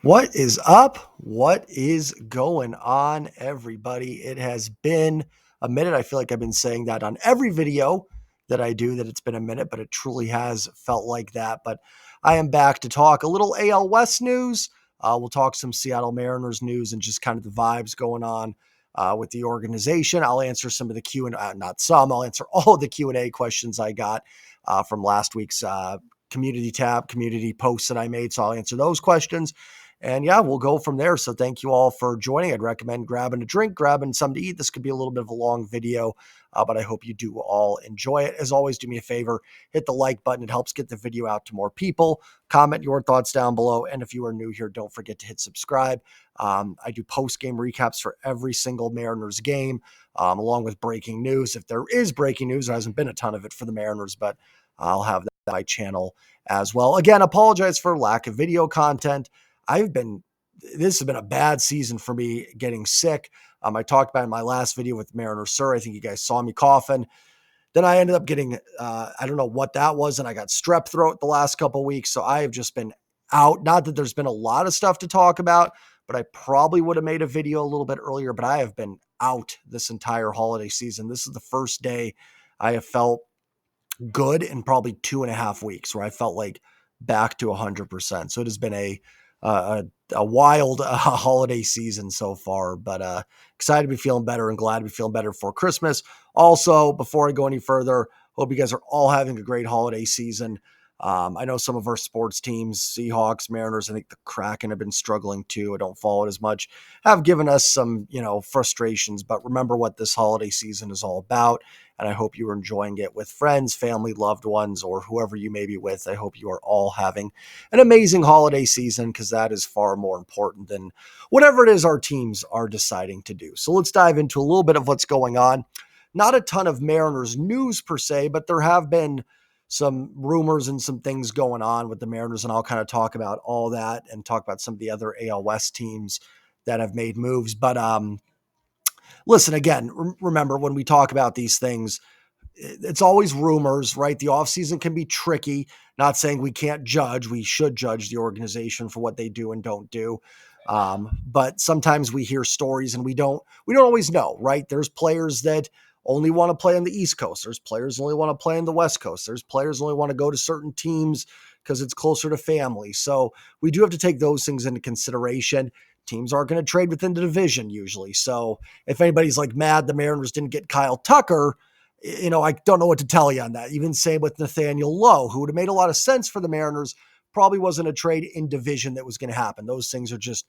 What is up? What is going on, everybody? It has been a minute. I feel like I've been saying that on every video that I do, that it's been a minute, but it truly has felt like that. But I am back to talk a little AL West news. We'll talk some Seattle Mariners news and just kind of the vibes going on with the organization. I'll answer some of the not some, I'll answer all of the Q&A questions I got from last week's community posts that I made. So I'll answer those questions. And yeah, we'll go from there. So thank you all for joining. I'd recommend grabbing a drink, grabbing something to eat. This could be a little bit of a long video, but I hope you do all enjoy it. As always, do me a favor, hit the like button. It helps get the video out to more people. Comment your thoughts down below. And if you are new here, don't forget to hit subscribe. I do post-game recaps for every single Mariners game, along with breaking news. If there is breaking news, there hasn't been a ton of it for the Mariners, but I'll have that on my channel as well. Again, apologize for lack of video content. This has been a bad season for me, getting sick. I talked about in my last video with Mariner Sir. I think you guys saw me coughing. Then I ended up getting, I don't know what that was, and I got strep throat the last couple of weeks. So I have just been out. Not that there's been a lot of stuff to talk about, but I probably would have made a video a little bit earlier, but I have been out this entire holiday season. This is the first day I have felt good in probably 2.5 weeks, where I felt like back to 100%. So it has been a wild holiday season so far, but excited to be feeling better and glad to be feeling better for Christmas. Also, before I go any further, hope you guys are all having a great holiday season. I know some of our sports teams, Seahawks, Mariners, I think the Kraken have been struggling too. I don't follow it as much, have given us some, frustrations, but remember what this holiday season is all about. And I hope you are enjoying it with friends, family, loved ones, or whoever you may be with. I hope you are all having an amazing holiday season, because that is far more important than whatever it is our teams are deciding to do. So let's dive into a little bit of what's going on. Not a ton of Mariners news per se, but there have been some rumors and some things going on with the Mariners, and I'll kind of talk about all that and talk about some of the other AL West teams that have made moves. But listen, again, remember when we talk about these things, it's always rumors, right? The offseason can be tricky. Not saying we can't judge. We should judge the organization for what they do and don't do. But sometimes we hear stories and we don't always know, right? There's players that only want to play on the East Coast. There's players only want to play on the West Coast. There's players only want to go to certain teams because it's closer to family. So we do have to take those things into consideration. Teams aren't going to trade within the division usually. So if anybody's like mad the Mariners didn't get Kyle Tucker, I don't know what to tell you on that. Even same with Nathaniel Lowe, who would have made a lot of sense for the Mariners, probably wasn't a trade in division that was going to happen. Those things are just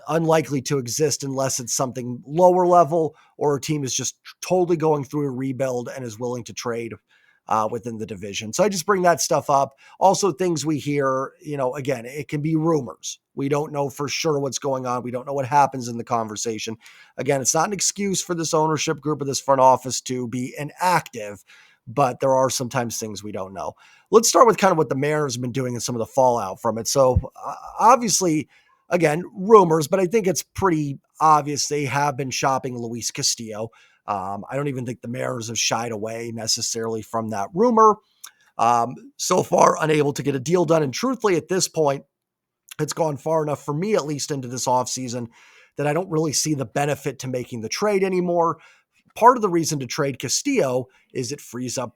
unlikely to exist unless it's something lower level or a team is just totally going through a rebuild and is willing to trade within the division. So I just bring that stuff up. Also, things we hear, again, it can be rumors. We don't know for sure what's going on. We don't know what happens in the conversation. Again, it's not an excuse for this ownership group or this front office to be inactive, but there are sometimes things we don't know. Let's start with kind of what the Mariners have been doing and some of the fallout from it. So obviously, again, rumors, but I think it's pretty obvious they have been shopping Luis Castillo. I don't even think the Mariners have shied away necessarily from that rumor. So far, unable to get a deal done. And truthfully, at this point, it's gone far enough for me, at least into this offseason, that I don't really see the benefit to making the trade anymore. Part of the reason to trade Castillo is it frees up,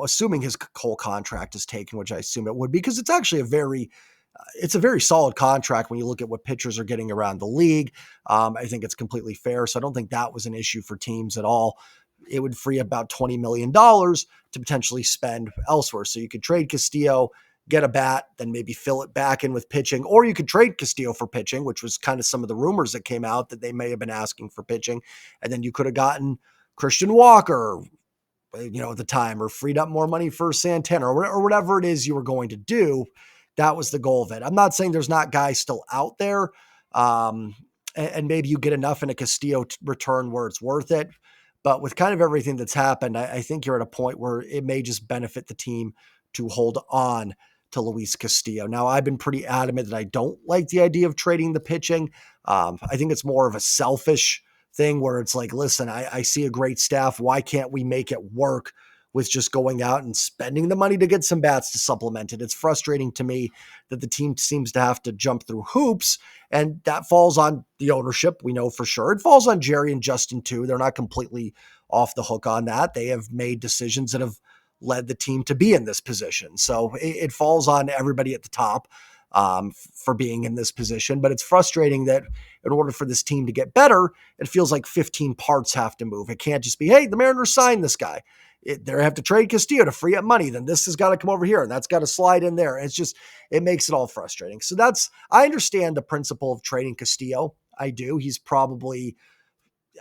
assuming his whole contract is taken, which I assume it would, because it's actually it's a very solid contract when you look at what pitchers are getting around the league. I think it's completely fair. So I don't think that was an issue for teams at all. It would free about $20 million to potentially spend elsewhere. So you could trade Castillo, get a bat, then maybe fill it back in with pitching, or you could trade Castillo for pitching, which was kind of some of the rumors that came out that they may have been asking for pitching. And then you could have gotten Christian Walker, at the time, or freed up more money for Santana or whatever it is you were going to do. That was the goal of it. I'm not saying there's not guys still out there. And maybe you get enough in a Castillo return where it's worth it. But with kind of everything that's happened, I think you're at a point where it may just benefit the team to hold on to Luis Castillo. Now, I've been pretty adamant that I don't like the idea of trading the pitching. I think it's more of a selfish thing where it's like, listen, I see a great staff. Why can't we make it work with just going out and spending the money to get some bats to supplement it. It's frustrating to me that the team seems to have to jump through hoops, and that falls on the ownership. We know for sure. It falls on Jerry and Justin too. They're not completely off the hook on that. They have made decisions that have led the team to be in this position. So it falls on everybody at the top for being in this position. But it's frustrating that in order for this team to get better, it feels like 15 parts have to move. It can't just be, hey, the Mariners signed this guy. They have to trade Castillo to free up money. Then this has got to come over here and that's got to slide in there. It's just, it makes it all frustrating. So I understand the principle of trading Castillo. I do. He's probably,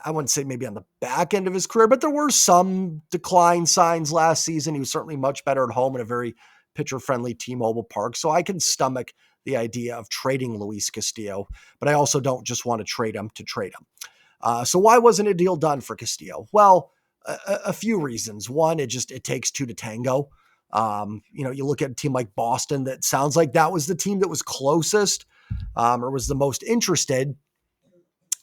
I wouldn't say maybe on the back end of his career, but there were some decline signs last season. He was certainly much better at home in a very pitcher-friendly T-Mobile Park. So I can stomach the idea of trading Luis Castillo, but I also don't just want to trade him to trade him. So why wasn't a deal done for Castillo? Well, a few reasons. One, it takes two to tango. You look at a team like Boston that sounds like that was the team that was closest or was the most interested,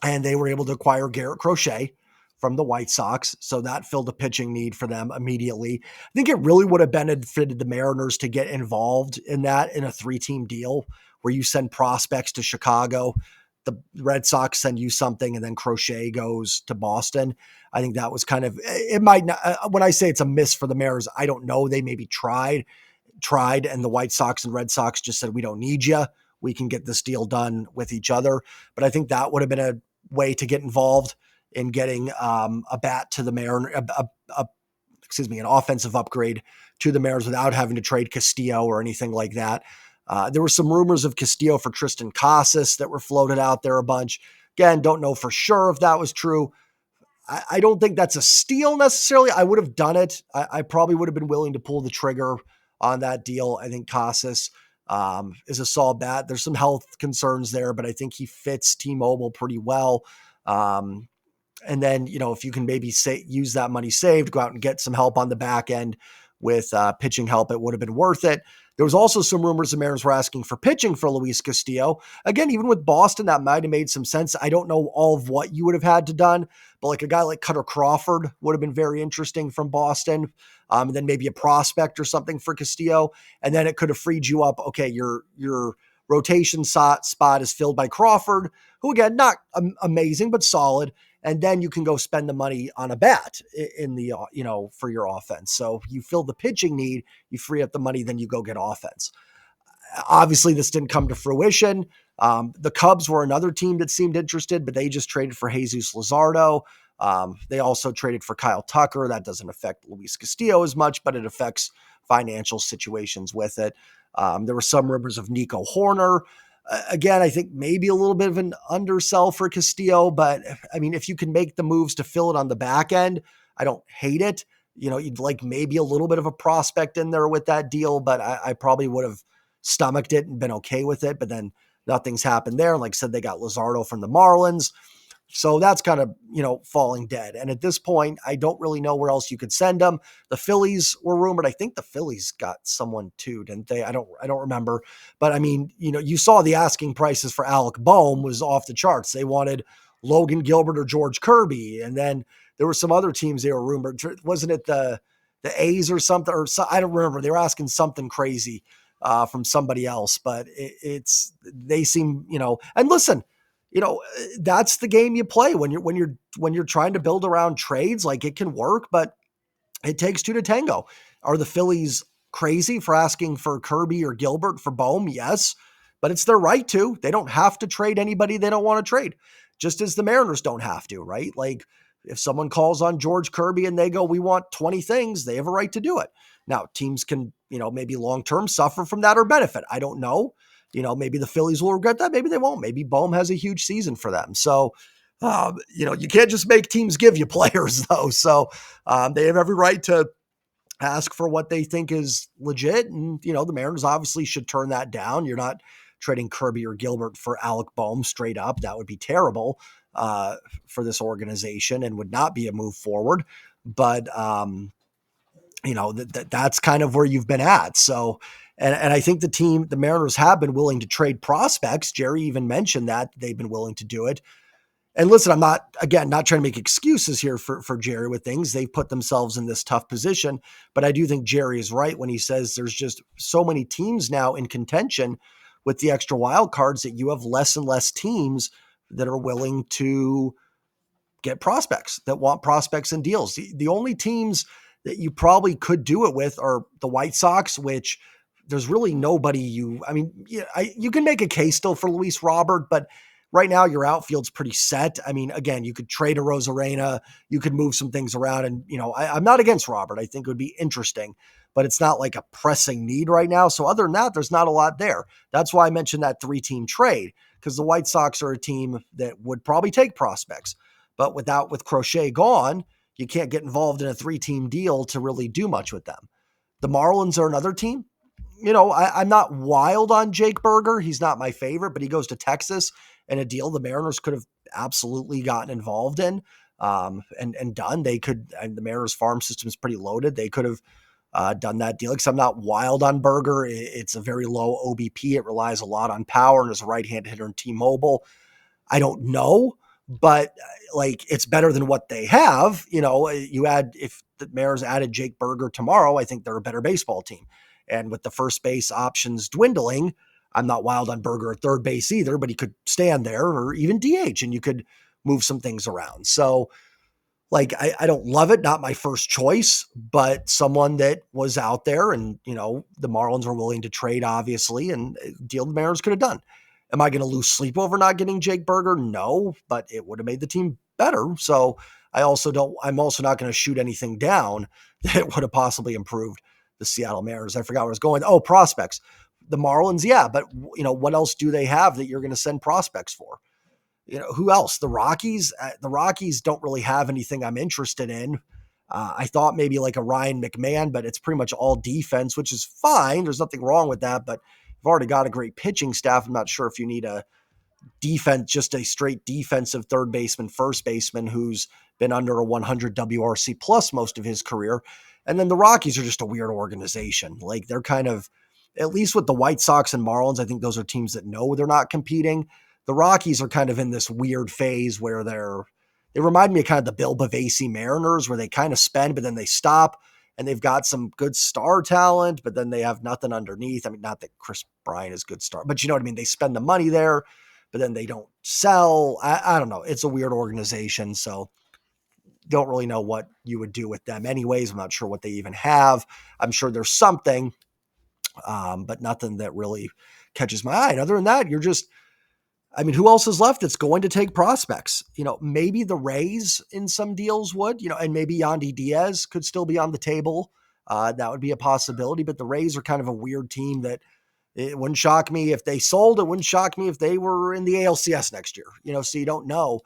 and they were able to acquire Garrett Crochet from the White Sox. So that filled a pitching need for them immediately. I think it really would have benefited the Mariners to get involved in that in a 3-team deal where you send prospects to Chicago, the Red Sox send you something, and then Crochet goes to Boston. I think that was kind of, it might not, when I say it's a miss for the Mariners, I don't know. They maybe tried, and the White Sox and Red Sox just said, we don't need you. We can get this deal done with each other. But I think that would have been a way to get involved in getting a bat to the Mariners, an offensive upgrade to the Mariners without having to trade Castillo or anything like that. There were some rumors of Castillo for Tristan Casas that were floated out there a bunch. Again, don't know for sure if that was true. I don't think that's a steal necessarily. I would have done it. I probably would have been willing to pull the trigger on that deal. I think Casas is a solid bat. There's some health concerns there, but I think he fits T-Mobile pretty well. And then, if you can maybe use that money saved, go out and get some help on the back end with pitching help, it would have been worth it. There was also some rumors the Mariners were asking for pitching for Luis Castillo. Again, even with Boston, that might have made some sense. I don't know all of what you would have had to done, but like a guy like Cutter Crawford would have been very interesting from Boston. And then maybe a prospect or something for Castillo. And then it could have freed you up. Okay, your rotation spot is filled by Crawford, who again, not amazing, but solid. And then you can go spend the money on a bat in the, for your offense. So you fill the pitching need, you free up the money, then you go get offense. Obviously, this didn't come to fruition. The Cubs were another team that seemed interested, but they just traded for Jesus Luzardo. They also traded for Kyle Tucker. That doesn't affect Luis Castillo as much, but it affects financial situations with it. There were some rumors of Nico Horner. Again, I think maybe a little bit of an undersell for Castillo, but I mean, if you can make the moves to fill it on the back end, I don't hate it. You'd like maybe a little bit of a prospect in there with that deal, but I probably would have stomached it and been okay with it. But then nothing's happened there. Like I said, they got Luzardo from the Marlins. So that's kind of, falling dead. And at this point, I don't really know where else you could send them. The Phillies were rumored. I think the Phillies got someone too, didn't they? I don't remember. But I mean, you saw the asking prices for Alec Boehm was off the charts. They wanted Logan Gilbert or George Kirby. And then there were some other teams they were rumored. Wasn't it the A's or something? I don't remember. They were asking something crazy from somebody else. But they seem, and listen, that's the game you play when you're trying to build around trades. Like, it can work, but it takes two to tango. Are the Phillies crazy for asking for Kirby or Gilbert for Boehm? Yes, but it's their right to. They don't have to trade anybody they don't want to trade, just as the Mariners don't have to, right? Like, if someone calls on George Kirby and they go, we want 20 things, they have a right to do it. Now, teams can, maybe long-term suffer from that or benefit. I don't know. Maybe the Phillies will regret that. Maybe they won't. Maybe Boehm has a huge season for them. So, you can't just make teams give you players, though. So they have every right to ask for what they think is legit. And, the Mariners obviously should turn that down. You're not trading Kirby or Gilbert for Alec Boehm straight up. That would be terrible for this organization and would not be a move forward. But, that's kind of where you've been at. So, and I think the Mariners have been willing to trade prospects. Jerry even mentioned that they've been willing to do it. And listen, I'm not, again, not trying to make excuses here for Jerry with things. They've put themselves in this tough position, but I do think Jerry is right when he says there's just so many teams now in contention with the extra wild cards that you have less and less teams that are willing to get prospects, that want prospects and deals. The only teams that you probably could do it with are the White Sox, which there's really nobody you can make a case still for Luis Robert, but right now your outfield's pretty set. I mean, again, you could trade a Rosarena, you could move some things around, and I'm not against Robert. I think it would be interesting, but it's not like a pressing need right now. So other than that, there's not a lot there. That's why I mentioned that 3-team trade, because the White Sox are a team that would probably take prospects. But with Crochet gone, you can't get involved in a 3-team deal to really do much with them. The Marlins are another team. I'm not wild on Jake Berger. He's not my favorite, but he goes to Texas, and a deal the Mariners could have absolutely gotten involved in and done. They could, and the Mariners farm system is pretty loaded. They could have done that deal, because I'm not wild on Berger. It's a very low OBP. It relies a lot on power, and as a right-handed hitter in T-Mobile, I don't know, but like, it's better than what they have. If the Mariners added Jake Berger tomorrow, I think they're a better baseball team. And with the first base options dwindling, I'm not wild on Berger at third base either, but he could stand there or even DH, and you could move some things around. So like, I don't love it, not my first choice, but someone that was out there, and the Marlins were willing to trade, obviously, and deal the Mariners could have done. Am I going to lose sleep over not getting Jake Berger? No, but it would have made the team better. So I'm also not going to shoot anything down that would have possibly improved the Seattle Mariners. I forgot where I was going. Oh, prospects. The Marlins, yeah, but what else do they have that you're going to send prospects for? Who else? The Rockies. The Rockies don't really have anything I'm interested in. I thought maybe like a Ryan McMahon, but it's pretty much all defense, which is fine. There's nothing wrong with that, but you've already got a great pitching staff. I'm not sure if you need a defense, just a straight defensive third baseman, first baseman who's been under a 100 WRC plus most of his career. And then the Rockies are just a weird organization. Like, they're kind of, at least with the White Sox and Marlins, I think those are teams that know they're not competing. The Rockies are kind of in this weird phase where they remind me of kind of the Bill Bavasi Mariners, where they kind of spend, but then they stop, and they've got some good star talent, but then they have nothing underneath. I mean, not that Chris Bryant is good star, but you know what I mean? They spend the money there, but then they don't sell. I don't know. It's a weird organization. So don't really know what you would do with them anyways. I'm not sure what they even have. I'm sure there's something, but nothing that really catches my eye. And other than that, who else is left that's going to take prospects? Maybe the Rays in some deals would, and maybe Yandy Diaz could still be on the table. That would be a possibility, but the Rays are kind of a weird team that it wouldn't shock me if they sold. It wouldn't shock me if they were in the ALCS next year, so you don't know.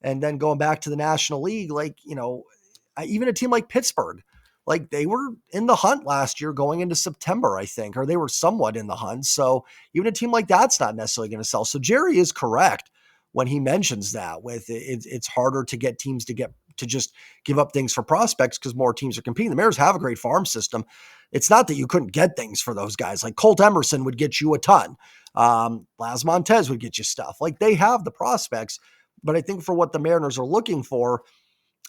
And then going back to the National League, even a team like Pittsburgh, like, they were in the hunt last year going into September, I think, or they were somewhat in the hunt. So even a team like that's not necessarily going to sell. So Jerry is correct when he mentions that it's harder to get teams to just give up things for prospects because more teams are competing. The Mariners have a great farm system. It's not that you couldn't get things for those guys. Like, Colt Emerson would get you a ton. Blas Montez would get you stuff. Like, they have the prospects, but I think for what the Mariners are looking for,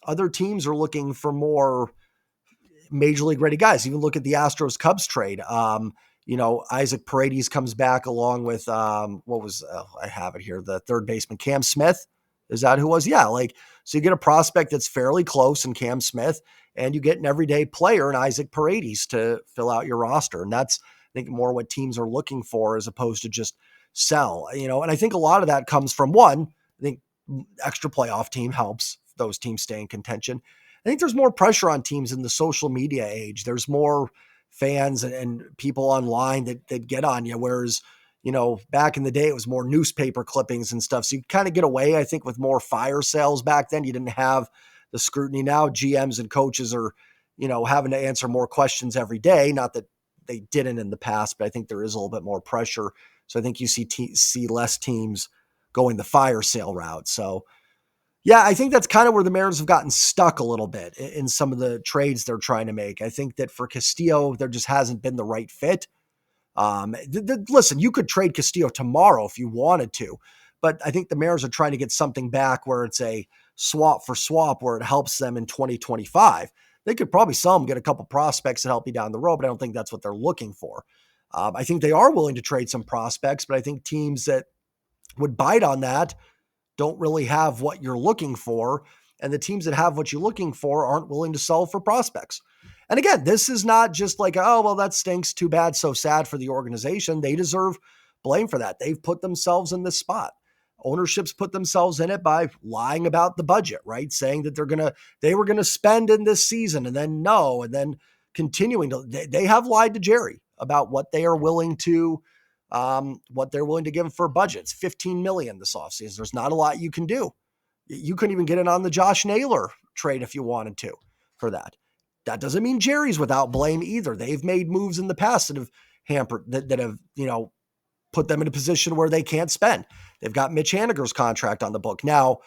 other teams are looking for more major league ready guys. Even look at the Astros Cubs trade. Isaac Paredes comes back along with, I have it here, the third baseman, Cam Smith. Is that who it was? Yeah. So you get a prospect that's fairly close in Cam Smith, and you get an everyday player in Isaac Paredes to fill out your roster. And that's, I think, more what teams are looking for as opposed to just sell, and I think a lot of that comes from I think extra playoff team helps those teams stay in contention. I think there's more pressure on teams in the social media age. There's more fans and people online that get on you. Whereas, back in the day, it was more newspaper clippings and stuff. So you kind of get away, I think, with more fire sales back then. You didn't have the scrutiny. Now GMs and coaches are, having to answer more questions every day. Not that they didn't in the past, but I think there is a little bit more pressure. So I think you see less teams going the fire sale route. So yeah, I think that's kind of where the Mariners have gotten stuck a little bit in some of the trades they're trying to make. I think that for Castillo, there just hasn't been the right fit. Listen, you could trade Castillo tomorrow if you wanted to, but I think the Mariners are trying to get something back where it's a swap for swap where it helps them in 2025. They could probably sell them, get a couple prospects that help you down the road, but I don't think that's what they're looking for. I think they are willing to trade some prospects, but I think teams that would bite on that don't really have what you're looking for. And the teams that have what you're looking for aren't willing to sell for prospects. And again, this is not just like, oh, well, that stinks. Too bad. So sad for the organization. They deserve blame for that. They've put themselves in this spot. Ownership's put themselves in it by lying about the budget, right? Saying that they were going to spend in this season and then no, and then continuing to, they have lied to Jerry about what they are willing to give for budgets. 15 million this offseason. There's not a lot you can do. You couldn't even get it on the Josh Naylor trade if you wanted to for that. That doesn't mean Jerry's without blame either. They've made moves in the past that have hampered, that have, put them in a position where they can't spend. They've got Mitch Haniger's contract on the book. Now,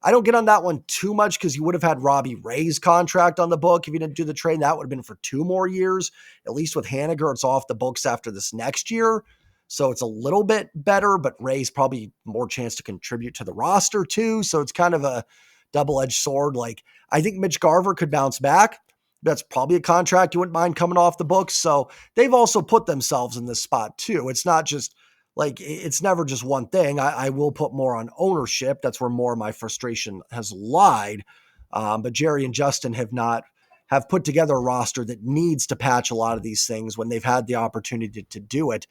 I don't get on that one too much because you would have had Robbie Ray's contract on the book if you didn't do the trade. That would have been for 2 more years. At least with Haniger, it's off the books after this next year. So it's a little bit better, but Ray's probably more chance to contribute to the roster too. So it's kind of a double-edged sword. Like, I think Mitch Garver could bounce back. That's probably a contract you wouldn't mind coming off the books. So they've also put themselves in this spot too. It's not just like, it's never just one thing. I will put more on ownership. That's where more of my frustration has lied. But Jerry and Justin have put together a roster that needs to patch a lot of these things when they've had the opportunity to do it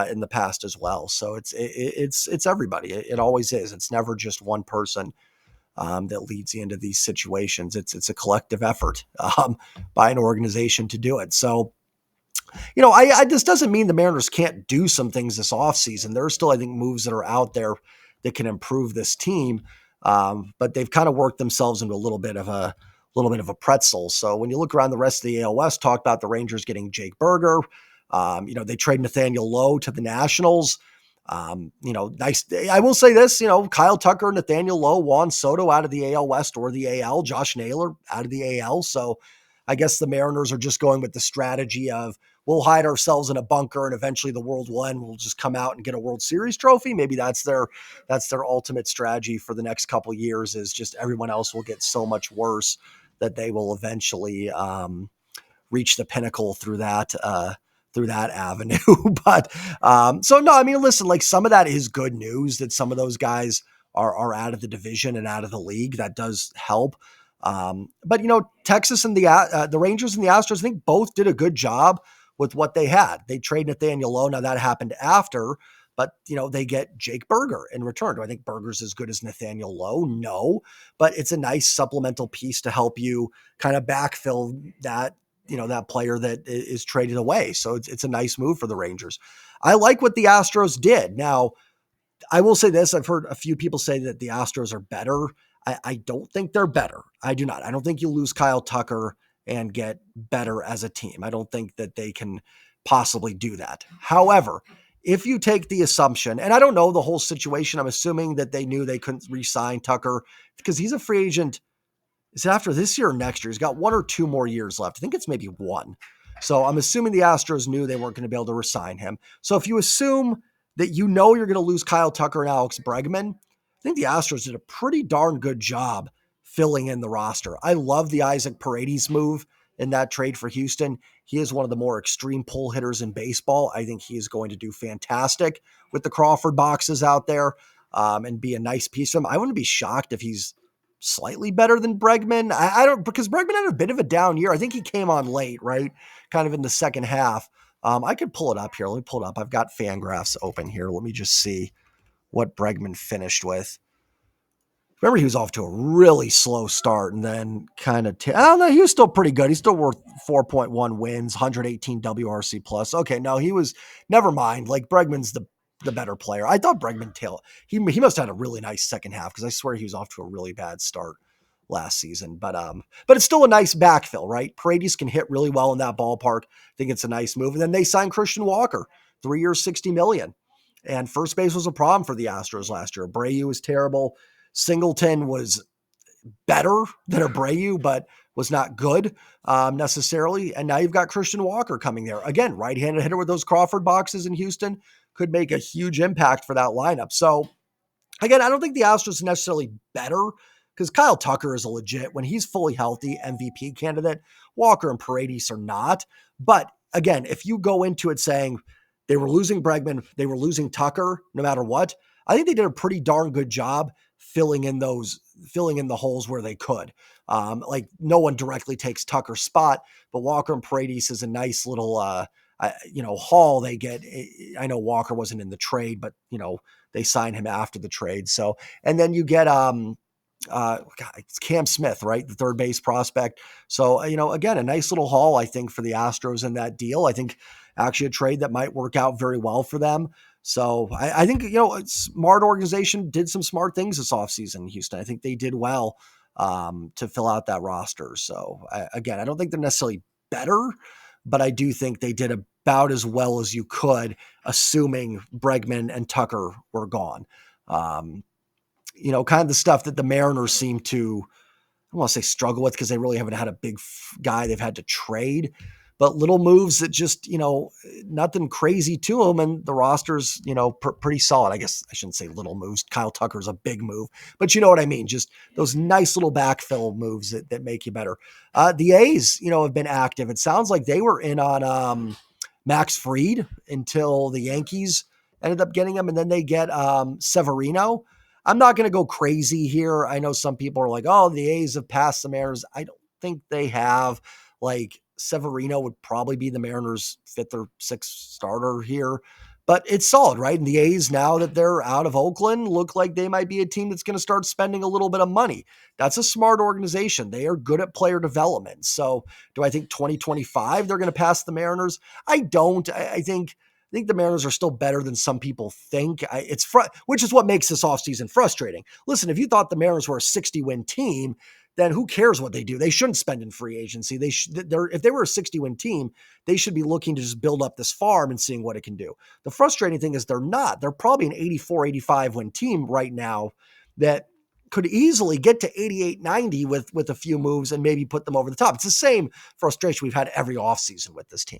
in the past as well. So it's everybody. It always is. It's never just one person that leads you into these situations. It's a collective effort by an organization to do it. So, this doesn't mean the Mariners can't do some things this offseason. There are still, I think, moves that are out there that can improve this team. But they've kind of worked themselves into a little bit of a pretzel. So when you look around the rest of the AL West, talk about the Rangers getting Jake Berger. They trade Nathaniel Lowe to the Nationals. Nice. I will say this, Kyle Tucker, Nathaniel Lowe, Juan Soto out of the AL West or the AL, Josh Naylor out of the AL. So I guess the Mariners are just going with the strategy of we'll hide ourselves in a bunker and eventually the world will end. We'll just come out and get a World Series trophy. Maybe that's their ultimate strategy for the next couple of years, is just everyone else will get so much worse that they will eventually reach the pinnacle through that avenue. But so no, I mean, listen, like, some of that is good news that some of those guys are out of the division and out of the league. That does help. But Texas and the Rangers and the Astros, I think both did a good job with what they had. They trade Nathaniel Lowe. Now that happened after, but they get Jake Berger in return. Do I think Berger's as good as Nathaniel Lowe? No, but it's a nice supplemental piece to help you kind of backfill that player that is traded away. So it's a nice move for the Rangers. I like what the Astros did. Now, I will say this. I've heard a few people say that the Astros are better. I don't think they're better. I do not. I don't think you lose Kyle Tucker and get better as a team. I don't think that they can possibly do that. However, if you take the assumption, and I don't know the whole situation, I'm assuming that they knew they couldn't re-sign Tucker because he's a free agent. Is it after this year or next year? He's got 1 or 2 more years left. I think it's maybe 1. So I'm assuming the Astros knew they weren't going to be able to re-sign him. So if you assume that you're going to lose Kyle Tucker and Alex Bregman, I think the Astros did a pretty darn good job filling in the roster. I love the Isaac Paredes move in that trade for Houston. He is one of the more extreme pull hitters in baseball. I think he is going to do fantastic with the Crawford boxes out there and be a nice piece of him. I wouldn't be shocked if he's slightly better than Bregman. I don't, because Bregman had a bit of a down year. I think he came on late, right? Kind of in the second half. I could pull it up here. Let me pull it up. I've got Fangraphs open here. Let me just see what Bregman finished with. Remember, he was off to a really slow start and then kind of, I don't know, he was still pretty good. He's still worth 4.1 wins, 118 WRC plus. Okay, no, he was, never mind. Like, Bregman's the better player. I thought Bregman he must have had a really nice second half because I swear he was off to a really bad start last season. But it's still a nice backfill, right? Paredes can hit really well in that ballpark. I think it's a nice move. And then they signed Christian Walker, 3 years, $60 million. And first base was a problem for the Astros last year. Abreu was terrible. Singleton was better than Abreu, but was not good necessarily. And now you've got Christian Walker coming there. Again, right-handed hitter with those Crawford boxes in Houston could make a huge impact for that lineup. So Again, I don't think the Astros are necessarily better because Kyle Tucker is a legit, when he's fully healthy, MVP candidate. Walker and Paredes are not. But again, if you go into it saying they were losing Bregman, they were losing Tucker, no matter what, I think they did a pretty darn good job filling in the holes where they could. Like no one directly takes Tucker's spot, but Walker and Paredes is a nice little, haul they get. I know Walker wasn't in the trade, but they signed him after the trade. So, and then you get it's Cam Smith, right? The third base prospect. So, again, a nice little haul, I think, for the Astros in that deal. I think actually a trade that might work out very well for them. So I think, a smart organization did some smart things this offseason in Houston. I think they did well to fill out that roster. So again, I don't think they're necessarily better, but I do think they did about as well as you could, assuming Bregman and Tucker were gone. Kind of the stuff that the Mariners seem to, I don't want to say struggle with because they really haven't had a big guy they've had to trade, but little moves that just, nothing crazy to them. And the roster's, pretty solid. I guess I shouldn't say little moves. Kyle Tucker's a big move, but you know what I mean? Just those nice little backfill moves that make you better. The A's, have been active. It sounds like they were in on Max Fried until the Yankees ended up getting him. And then they get Severino. I'm not going to go crazy here. I know some people are like, oh, the A's have passed the Mariners. I don't think they have. Like Severino would probably be the Mariners' fifth or sixth starter here, but it's solid, right? And the A's, now that they're out of Oakland, look like they might be a team that's going to start spending a little bit of money. That's a smart organization. They are good at player development. So do I think 2025 they're going to pass the Mariners? I don't. I think the Mariners are still better than some people think. Which is what makes this offseason frustrating. Listen, if you thought the Mariners were a 60-win team, then who cares what they do? They shouldn't spend in free agency. If they were a 60-win team, they should be looking to just build up this farm and seeing what it can do. The frustrating thing is they're not. They're probably an 84, 85-win team right now that could easily get to 88, 90 with a few moves and maybe put them over the top. It's the same frustration we've had every offseason with this team.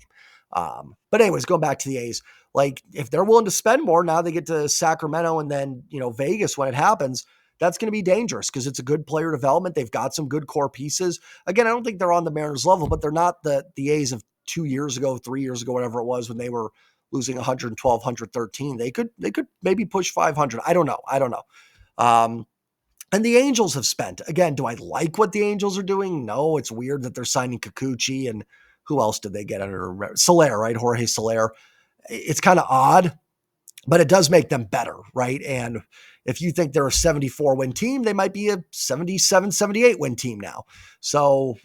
But anyways, going back to the A's, like if they're willing to spend more, now they get to Sacramento and then, Vegas when it happens, that's going to be dangerous because it's a good player development. They've got some good core pieces. Again, I don't think they're on the Mariners level, but they're not the A's of 2 years ago, 3 years ago, whatever it was when they were losing 112, 113. They could maybe push 500. I don't know. And the Angels have spent. Again, do I like what the Angels are doing? No, it's weird that they're signing Kikuchi and who else did they get under? Soler, right? Jorge Soler. It's kind of odd, but it does make them better, right? And if you think they're a 74-win team, they might be a 77, 78-win team now. So,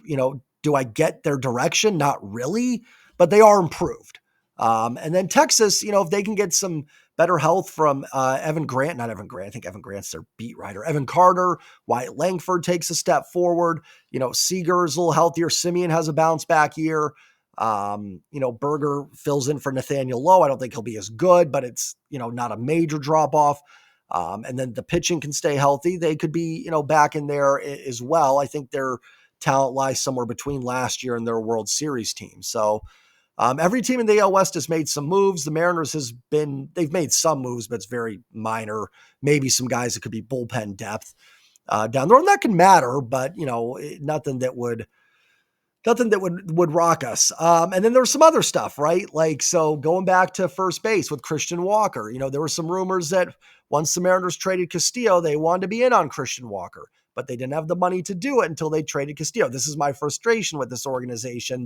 do I get their direction? Not really, but they are improved. And then Texas, if they can get some better health from Evan Grant, not Evan Grant, I think Evan Grant's their beat writer, Evan Carter, Wyatt Langford takes a step forward, Seager's a little healthier, Simeon has a bounce back year. Berger fills in for Nathaniel Lowe. I don't think he'll be as good, but it's, not a major drop off. And then the pitching can stay healthy. They could be, back in there as well. I think their talent lies somewhere between last year and their World Series team. So every team in the AL West has made some moves. The Mariners they've made some moves, but it's very minor. Maybe some guys that could be bullpen depth down the road. And that can matter, but nothing that would rock us. And then there's some other stuff, right? Like, so going back to first base with Christian Walker, there were some rumors that once the Mariners traded Castillo, they wanted to be in on Christian Walker, but they didn't have the money to do it until they traded Castillo. This is my frustration with this organization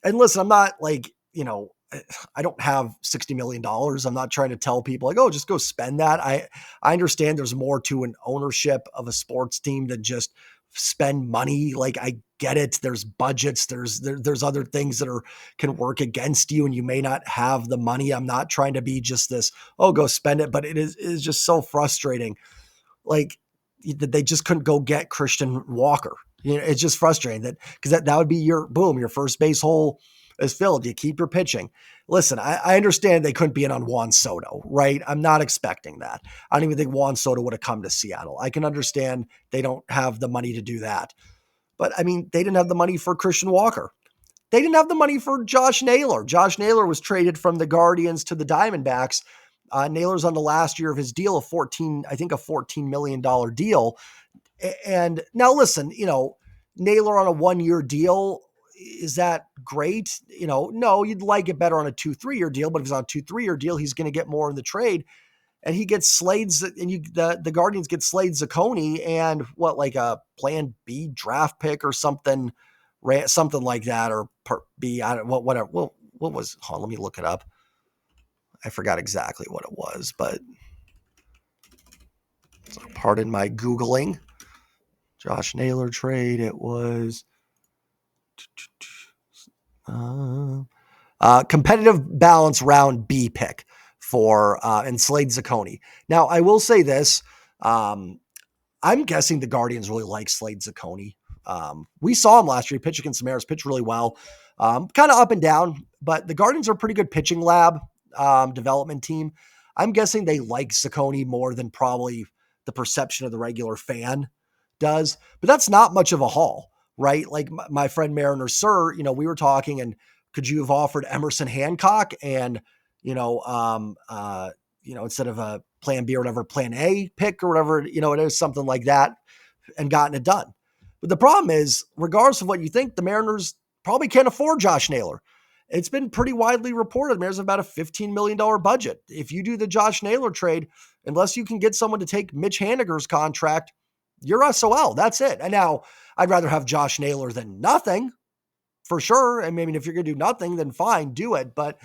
and listen, I'm not like, I don't have $60 million. I'm not trying to tell people like, oh, just go spend that. I understand there's more to an ownership of a sports team than just spend money. Like I get it. There's budgets. There's other things that can work against you and you may not have the money. I'm not trying to be just this, oh, go spend it. But it is just so frustrating. Like they just couldn't go get Christian Walker. It's just frustrating because that would be your first base hole is filled. You keep your pitching. Listen, I understand they couldn't be in on Juan Soto, right? I'm not expecting that. I don't even think Juan Soto would have come to Seattle. I can understand they don't have the money to do that. But I mean, they didn't have the money for Christian Walker. They didn't have the money for Josh Naylor. Josh Naylor was traded from the Guardians to the Diamondbacks. Naylor's on the last year of his deal, a $14 million deal. And now listen, Naylor on a 1-year deal, is that great? No, you'd like it better on a 2-3 year deal, but if he's on a 2-3 year deal, he's going to get more in the trade. And he gets Slade, and the Guardians get Slade Zacconi and like a plan B draft pick or something like that, or part B, I don't, whatever. Well, what was, hold on, let me look it up. I forgot exactly what it was, but so pardon my Googling. Josh Naylor trade. It was competitive balance round B pick for and Slade Zacconi. Now, I will say this. I'm guessing the Guardians really like Slade Zacconi. We saw him last year. He pitched against the Mariners, pitched really well. Kind of up and down, but the Guardians are a pretty good pitching lab development team. I'm guessing they like Zacconi more than probably the perception of the regular fan does. But that's not much of a haul, right? Like my friend Mariner Sir, we were talking, and could you have offered Emerson Hancock and, instead of a plan B or whatever, plan A pick or whatever, it is something like that, and gotten it done. But the problem is, regardless of what you think, the Mariners probably can't afford Josh Naylor. It's been pretty widely reported the Mariners have about a $15 million budget. If you do the Josh Naylor trade, unless you can get someone to take Mitch Haniger's contract, you're SOL. That's it. And now I'd rather have Josh Naylor than nothing, for sure. I mean, if you're going to do nothing, then fine, do it. But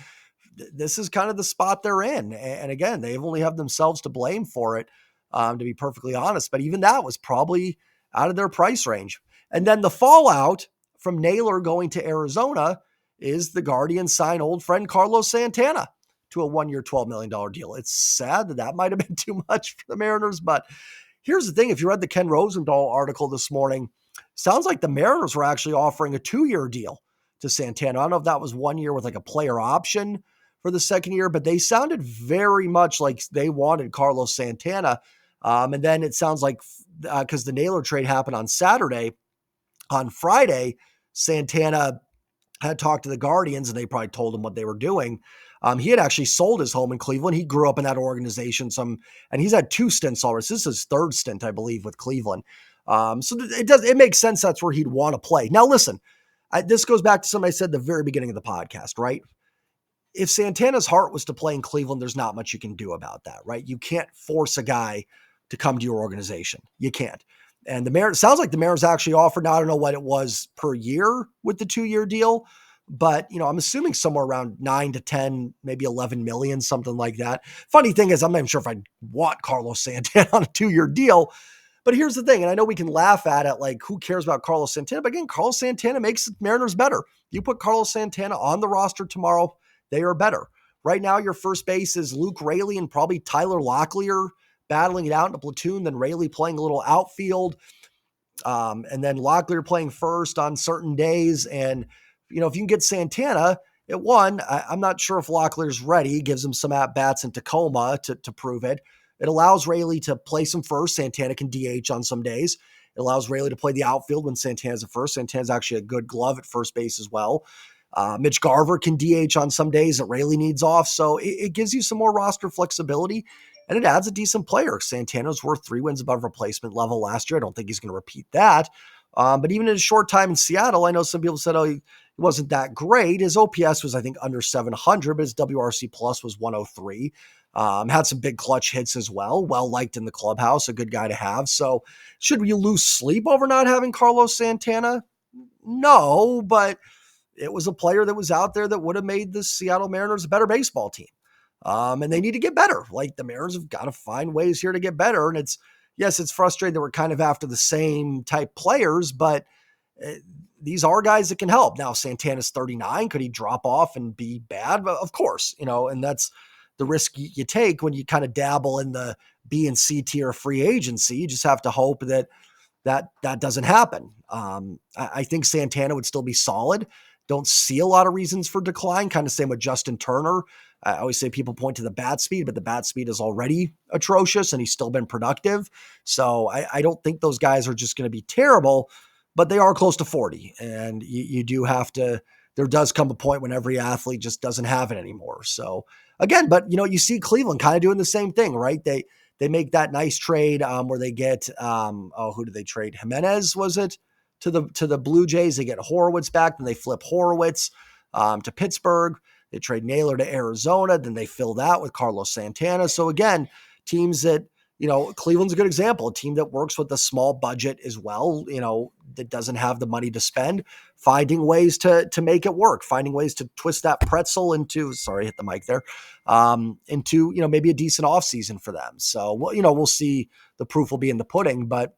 this is kind of the spot they're in. And again, they only have themselves to blame for it, to be perfectly honest. But even that was probably out of their price range. And then the fallout from Naylor going to Arizona is the Guardians sign old friend Carlos Santana to a 1-year, $12 million deal. It's sad that might have been too much for the Mariners. But here's the thing. If you read the Ken Rosendahl article this morning, sounds like the Mariners were actually offering a 2-year deal to Santana. I don't know if that was 1 year with like a player option for the second year, but they sounded very much like they wanted Carlos Santana. And then it sounds like because the Naylor trade happened on Saturday, on Friday, Santana had talked to the Guardians and they probably told him what they were doing. He had actually sold his home in Cleveland. He grew up in that organization and he's had 2 stints already. This is his 3rd stint, I believe, with Cleveland. So it makes sense that's where he'd want to play. Now, listen, this goes back to something I said at the very beginning of the podcast, right? If Santana's heart was to play in Cleveland, there's not much you can do about that, right? You can't force a guy to come to your organization. You can't. And the Mariners, sounds like the Mariners actually offered, now I don't know what it was per year with the 2-year deal, but I'm assuming somewhere around 9 to 10, maybe 11 million, something like that. Funny thing is, I'm not even sure if I'd want Carlos Santana on a 2-year deal. But here's the thing, and I know we can laugh at it, like who cares about Carlos Santana? But again, Carlos Santana makes the Mariners better. You put Carlos Santana on the roster tomorrow, they are better. Right now, your first base is Luke Raley and probably Tyler Locklear battling it out in a platoon, then Raley playing a little outfield, and then Locklear playing first on certain days. And, if you can get Santana at 1, I'm not sure if Locklear's ready, gives him some at-bats in Tacoma to prove it. It allows Raley to play some first. Santana can DH on some days. It allows Raley to play the outfield when Santana's at first. Santana's actually a good glove at first base as well. Mitch Garver can DH on some days that Raley needs off. So it gives you some more roster flexibility, and it adds a decent player. Santana's worth 3 wins above replacement level last year. I don't think he's going to repeat that. But even in his short time in Seattle, I know some people said, he wasn't that great. His OPS was, I think, under 700, but his WRC plus was 103. Had some big clutch hits as well. Well-liked in the clubhouse, a good guy to have. So should you lose sleep over not having Carlos Santana? No, but it was a player that was out there that would have made the Seattle Mariners a better baseball team. And they need to get better. Like the Mariners have got to find ways here to get better. And it's frustrating that we're kind of after the same type players, but these are guys that can help. Now, Santana's 39. Could he drop off and be bad? Of course, and that's the risk you take when you kind of dabble in the B and C tier free agency. You just have to hope that doesn't happen. I think Santana would still be solid. Don't see a lot of reasons for decline. Kind of same with Justin Turner. I always say people point to the bat speed, but the bat speed is already atrocious and he's still been productive. So I don't think those guys are just going to be terrible, but they are close to 40. And you do have to, there does come a point when every athlete just doesn't have it anymore. So again, but you see Cleveland kind of doing the same thing, right? They make that nice trade where they get who did they trade? Jimenez, was it, to the Blue Jays? They get Horowitz back, then they flip Horowitz to Pittsburgh. They trade Naylor to Arizona, then they fill that with Carlos Santana. So again, teams that, Cleveland's a good example, a team that works with a small budget as well, that doesn't have the money to spend, finding ways to make it work, finding ways to twist that pretzel into, sorry, hit the mic there, into, maybe a decent offseason for them. So, we'll see. The proof will be in the pudding, but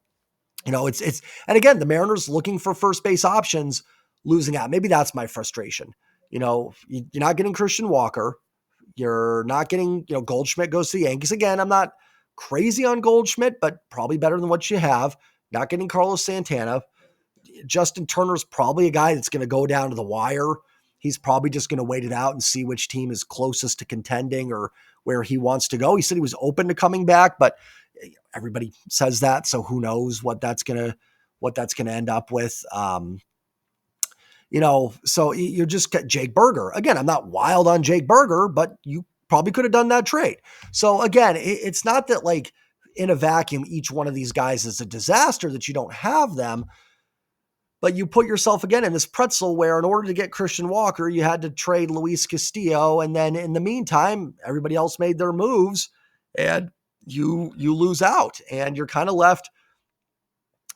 it's, and again, the Mariners looking for first base options, losing out. Maybe that's my frustration. You're not getting Christian Walker. You're not getting, Goldschmidt goes to the Yankees. Again, I'm not crazy on Goldschmidt, but probably better than what you have. Not getting Carlos Santana. Justin Turner's probably a guy that's going to go down to the wire. He's probably just going to wait it out and see which team is closest to contending or where he wants to go. He said he was open to coming back, but everybody says that, so who knows what that's going to end up with. So you're just got Jake Berger. Again, I'm not wild on Jake Berger, but you probably could have done that trade. So again, it's not that like in a vacuum, each one of these guys is a disaster that you don't have them, but you put yourself again in this pretzel where in order to get Christian Walker, you had to trade Luis Castillo. And then in the meantime, everybody else made their moves and you lose out and you're kind of left,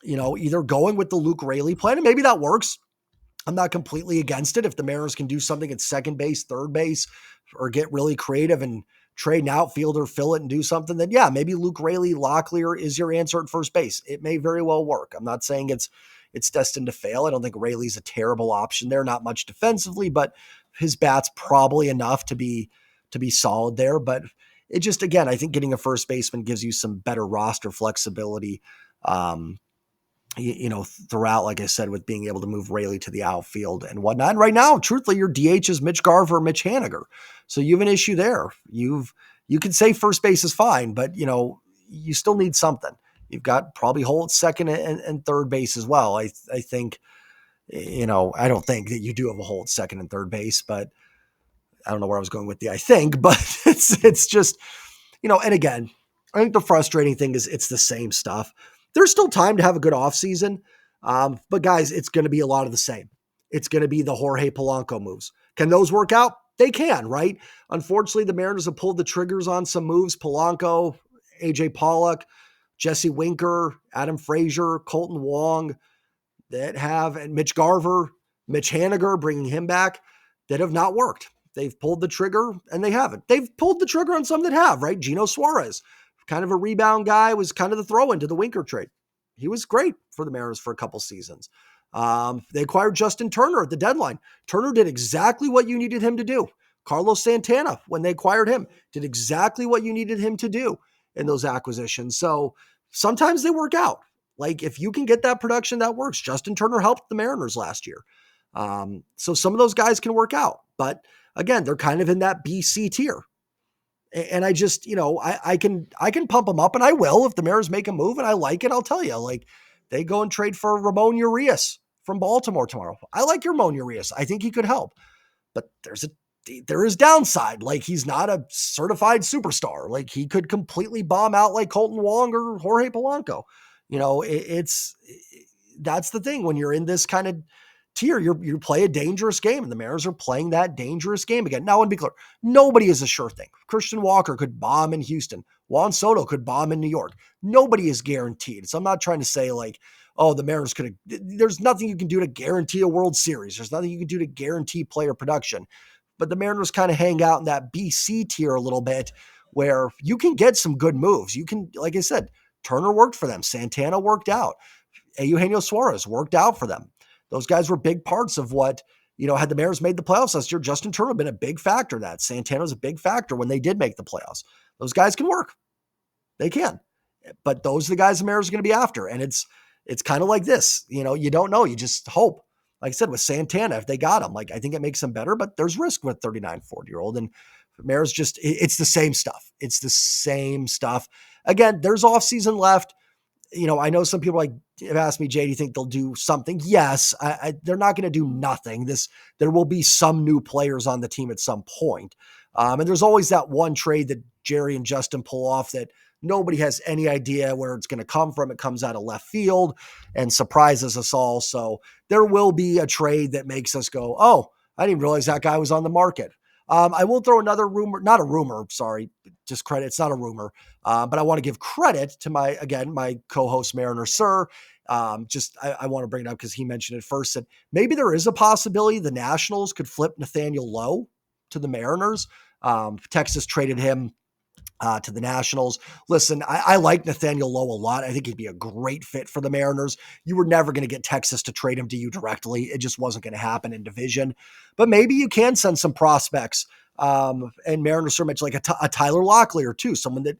either going with the Luke Raley plan, and maybe that works. I'm not completely against it. If the Mariners can do something at second base, third base, or get really creative and trade an outfielder, fill it and do something, then yeah, maybe Luke Raley, Locklear is your answer at first base. It may very well work. I'm not saying it's destined to fail. I don't think Raley's a terrible option there. Not much defensively, but his bat's probably enough to be solid there. But it just, again, I think getting a first baseman gives you some better roster flexibility. Throughout, like I said, with being able to move Raley to the outfield and whatnot. And right now, truthfully, your DH is Mitch Garver or Mitch Haniger. So you have an issue there. You can say first base is fine, but, you still need something. You've got probably hole at second and third base as well. I think, I don't think that you do have a hole at second and third base, but I don't know where I was going with I think, but it's just, and again, I think the frustrating thing is it's the same stuff. There's still time to have a good offseason. But guys, it's going to be a lot of the same. It's going to be the Jorge Polanco moves. Can those work out? They can, right? Unfortunately, the Mariners have pulled the triggers on some moves. Polanco, AJ Pollock, Jesse Winker, Adam Frazier, Colton Wong, and Mitch Garver, Mitch Haniger, bringing him back, that have not worked. They've pulled the trigger and they haven't. They've pulled the trigger on some that have, right? Gino Suarez, kind of a rebound guy, was kind of the throw into the Winker trade. He was great for the Mariners for a couple seasons. They acquired Justin Turner at the deadline. Turner did exactly what you needed him to do. Carlos Santana, when they acquired him, did exactly what you needed him to do in those acquisitions. So sometimes they work out. Like if you can get that production, that works. Justin Turner helped the Mariners last year. So some of those guys can work out. But again, they're kind of in that BC tier. And I just, I can pump them up, and I will if the Mariners make a move and I like it. I'll tell you, like they go and trade for Ramon Urias from Baltimore tomorrow. I like Ramon Urias. I think he could help, but there is downside. Like he's not a certified superstar. Like he could completely bomb out like Colton Wong or Jorge Polanco. That's the thing when you're in this kind of tier, you play a dangerous game, and the Mariners are playing that dangerous game again. Now, I want to be clear, nobody is a sure thing. Christian Walker could bomb in Houston. Juan Soto could bomb in New York. Nobody is guaranteed. So I'm not trying to say like, oh, the Mariners there's nothing you can do to guarantee a World Series. There's nothing you can do to guarantee player production. But the Mariners kind of hang out in that BC tier a little bit where you can get some good moves. You can, like I said, Turner worked for them. Santana worked out. Eugenio Suarez worked out for them. Those guys were big parts of what, had the Mariners made the playoffs last year, Justin Turner had been a big factor in that. Santana was a big factor when they did make the playoffs. Those guys can work. They can. But those are the guys the Mariners are going to be after. And it's kind of like this. You don't know. You just hope. Like I said, with Santana, if they got him, like I think it makes them better, but there's risk with 39, 40-year-old. And Mariners it's the same stuff. It's the same stuff. Again, there's offseason left. I know some people have asked me, Jay, do you think they'll do something? Yes, they're not going to do nothing. There will be some new players on the team at some point. And there's always that one trade that Jerry and Justin pull off that nobody has any idea where it's going to come from. It comes out of left field and surprises us all. So there will be a trade that makes us go, oh, I didn't realize that guy was on the market. I will throw another rumor, not a rumor, sorry, just credit. It's not a rumor, but I want to give credit to my co-host Mariner Sir. I want to bring it up because he mentioned it first, that maybe there is a possibility the Nationals could flip Nathaniel Lowe to the Mariners. Texas traded him to the Nationals. Listen, I like Nathaniel Lowe a lot. I think he'd be a great fit for the Mariners. You were never going to get Texas to trade him to you directly. It just wasn't going to happen in division. But maybe you can send some prospects. And Mariners are much like a Tyler Locklear too, someone that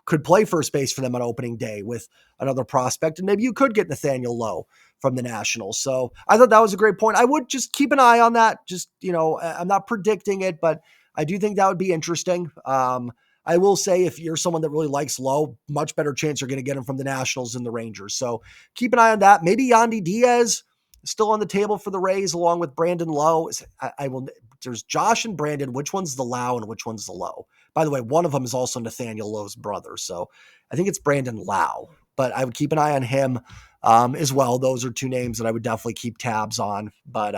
could play first base for them on opening day with another prospect. And maybe you could get Nathaniel Lowe from the Nationals. So I thought that was a great point. I would just keep an eye on that. Just, I'm not predicting it, but I do think that would be interesting. I will say if you're someone that really likes Lowe, much better chance you're going to get him from the Nationals than the Rangers. So keep an eye on that. Maybe Yandy Diaz is still on the table for the Rays along with Brandon Lowe. There's Josh and Brandon. Which one's the Lau and which one's the Lowe? By the way, one of them is also Nathaniel Lowe's brother. So I think it's Brandon Lau, but I would keep an eye on him as well. Those are two names that I would definitely keep tabs on, but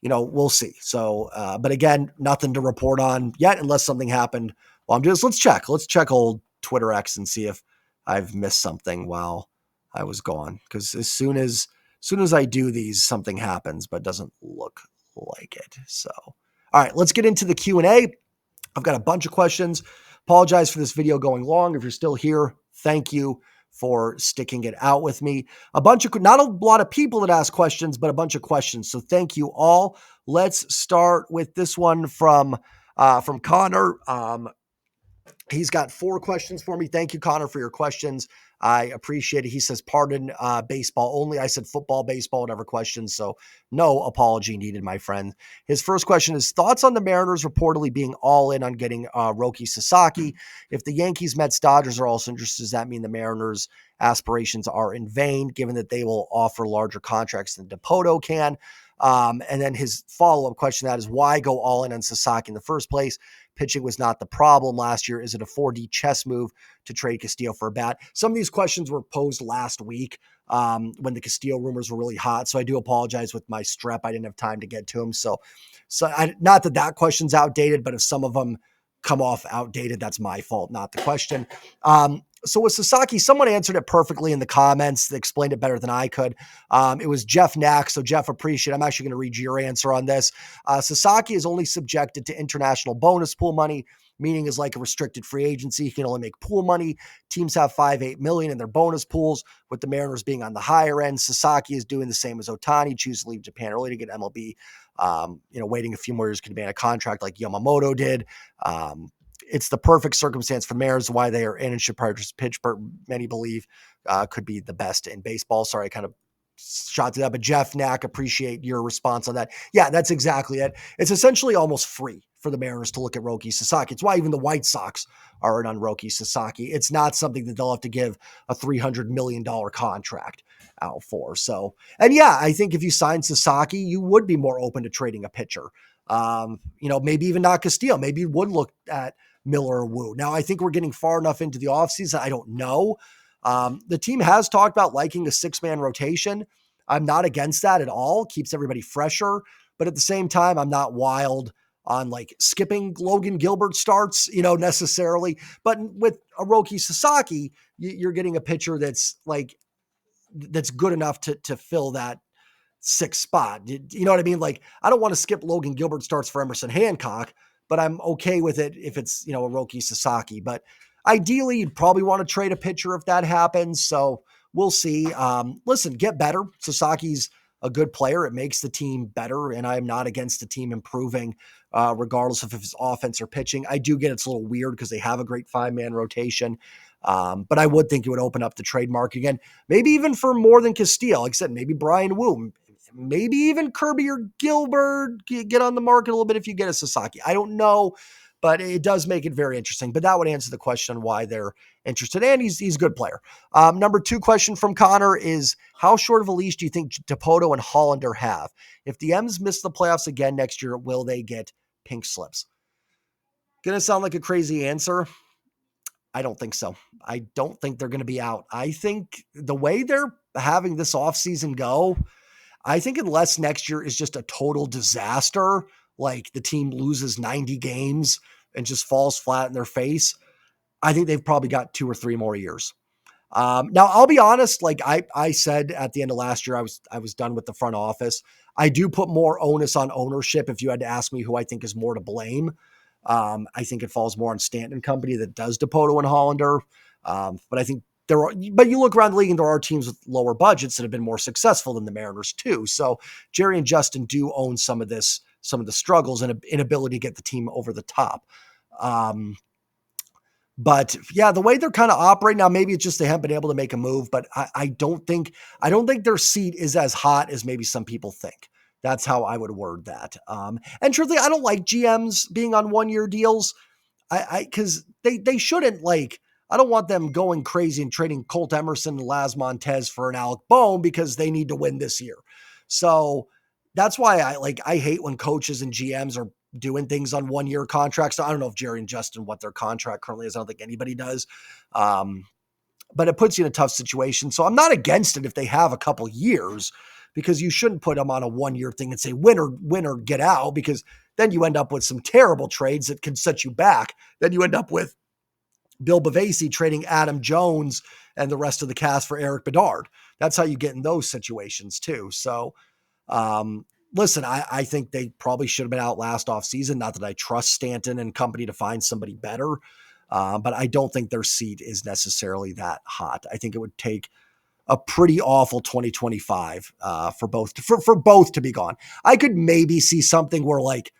we'll see. So, but again, nothing to report on yet unless something happened. Well, let's check old Twitter X and see if I've missed something while I was gone. Because as soon as I do these, something happens, but doesn't look like it. So, all right, let's get into the Q&A. I've got a bunch of questions. Apologize for this video going long. If you're still here, thank you for sticking it out with me. Not a lot of people that ask questions, but a bunch of questions. So thank you all. Let's start with this one from Connor. He's got 4 questions for me. Thank you, Connor, for your questions. I appreciate it. He says, pardon, baseball only. I said football, baseball, whatever questions. So no apology needed, my friend. His first question is thoughts on the Mariners reportedly being all in on getting Roki Sasaki. If the Yankees, Mets, Dodgers are also interested, does that mean the Mariners' aspirations are in vain, given that they will offer larger contracts than Dipoto can? And then his follow-up question to that is why go all in on Sasaki in the first place? Pitching was not the problem last year. Is it a 4D chess move to trade Castillo for a bat? Some of these questions were posed last week when the Castillo rumors were really hot. So I do apologize with my strep. I didn't have time to get to them. Not that question's outdated, but if some of them come off outdated, that's my fault, not the question. So with Sasaki, someone answered it perfectly in the comments. They explained it better than I could. It was Jeff Knack. So Jeff, appreciate it. I'm actually going to read your answer on this. Sasaki is only subjected to international bonus pool money, meaning is like a restricted free agency. He can only make pool money. Teams have 5-8 million in their bonus pools, with the Mariners being on the higher end. Sasaki is doing the same as Ohtani, choose to leave Japan early to get MLB. Waiting a few more years could be on a contract like Yamamoto did. It's the perfect circumstance for the Mariners, why they are in and should prioritize Pittsburgh. Many believe could be the best in baseball. Sorry, I kind of shot to that, but Jeff Knack, appreciate your response on that. Yeah, that's exactly it. It's essentially almost free for the Mariners to look at Roki Sasaki. It's why even the White Sox are in on Roki Sasaki. It's not something that they'll have to give a $300 million contract out for. So, and yeah, I think if you sign Sasaki, you would be more open to trading a pitcher. Maybe even not Castillo. Maybe you would look at Miller or Wu. Now, I think we're getting far enough into the offseason. I don't know. The team has talked about liking a 6-man rotation. I'm not against that at all. Keeps everybody fresher. But at the same time, I'm not wild on like skipping Logan Gilbert starts, necessarily. But with a Roki Sasaki, you're getting a pitcher that's good enough to fill that 6th spot. You know what I mean? Like, I don't want to skip Logan Gilbert starts for Emerson Hancock, but I'm okay with it if it's, a Roki Sasaki. But ideally, you'd probably want to trade a pitcher if that happens. So we'll see. Listen, get better. Sasaki's a good player. It makes the team better, and I'm not against the team improving regardless of if it's offense or pitching. I do get it's a little weird because they have a great 5-man rotation. But I would think it would open up the trade market again, maybe even for more than Castillo. Like I said, maybe Brian Wu, maybe even Kirby or Gilbert get on the market a little bit if you get a Sasaki. I don't know, but it does make it very interesting. But that would answer the question on why they're interested. And he's a good player. Number 2 question from Connor is, how short of a leash do you think Dipoto and Hollander have? If the M's miss the playoffs again next year, will they get pink slips? Gonna sound like a crazy answer. I don't think so. I don't think they're going to be out. I think the way they're having this offseason go, I think unless next year is just a total disaster, like the team loses 90 games and just falls flat in their face, I think they've probably got 2 or 3 more years. Now I'll be honest, like I said at the end of last year, I was done with the front office. I do put more onus on ownership. If you had to ask me who I think is more to blame, I think it falls more on Stanton and company that does Dipoto and Hollander. But I think but you look around the league and there are teams with lower budgets that have been more successful than the Mariners too. So Jerry and Justin do own some of the struggles and inability to get the team over the top. But yeah, the way they're kind of operating now, maybe it's just they haven't been able to make a move, but I don't think their seat is as hot as maybe some people think. That's how I would word that. And truthfully, I don't like GMs being on 1-year deals. Because they shouldn't like. I don't want them going crazy and trading Colt Emerson and Laz Montez for an Alec Bohm because they need to win this year. So that's why I hate when coaches and GMs are doing things on 1-year contracts. So I don't know if Jerry and Justin what their contract currently is. I don't think anybody does. But it puts you in a tough situation. So I'm not against it if they have a couple years, because you shouldn't put them on a 1-year thing and say win or get out, because then you end up with some terrible trades that can set you back. Then you end up with Bill Bavasi trading Adam Jones and the rest of the cast for Eric Bedard. That's how you get in those situations too. So listen, I think they probably should have been out last offseason. Not that I trust Stanton and company to find somebody better, but I don't think their seat is necessarily that hot. I think it would take a pretty awful 2025 for both to be gone. I could maybe see something where like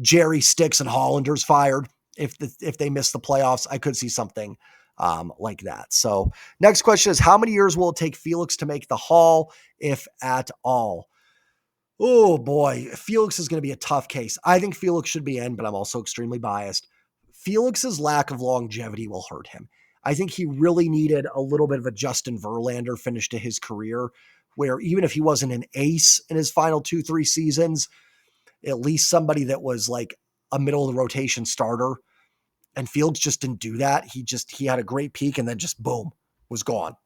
Jerry Sticks and Hollander's fired if they miss the playoffs. I could see something like that. So next question is, how many years will it take Felix to make the Hall, if at all? Oh boy, Felix is going to be a tough case. I think Felix should be in, but I'm also extremely biased. Felix's lack of longevity will hurt him. I think he really needed a little bit of a Justin Verlander finish to his career, where even if he wasn't an ace in his final 2-3 seasons, at least somebody that was like a middle of the rotation starter. And Fields just didn't do that. He had a great peak and then just boom, was gone.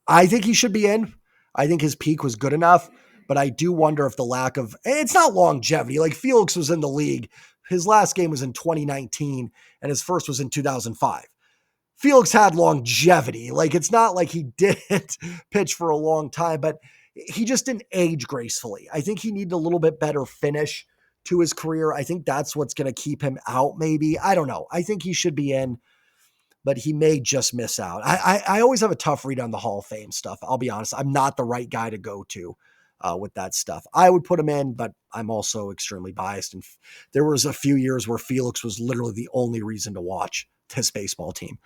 I think he should be in. I think his peak was good enough, but I do wonder if the lack of, it's not longevity. Like Felix was in the league. His last game was in 2019 and his first was in 2005. Felix had longevity. Like, it's not like he didn't pitch for a long time, but he just didn't age gracefully. I think he needed a little bit better finish to his career. I think that's what's going to keep him out, maybe. I don't know. I think he should be in, but he may just miss out. I always have a tough read on the Hall of Fame stuff. I'll be honest. I'm not the right guy to go to with that stuff. I would put him in, but I'm also extremely biased. And there was a few years where Felix was literally the only reason to watch this baseball team.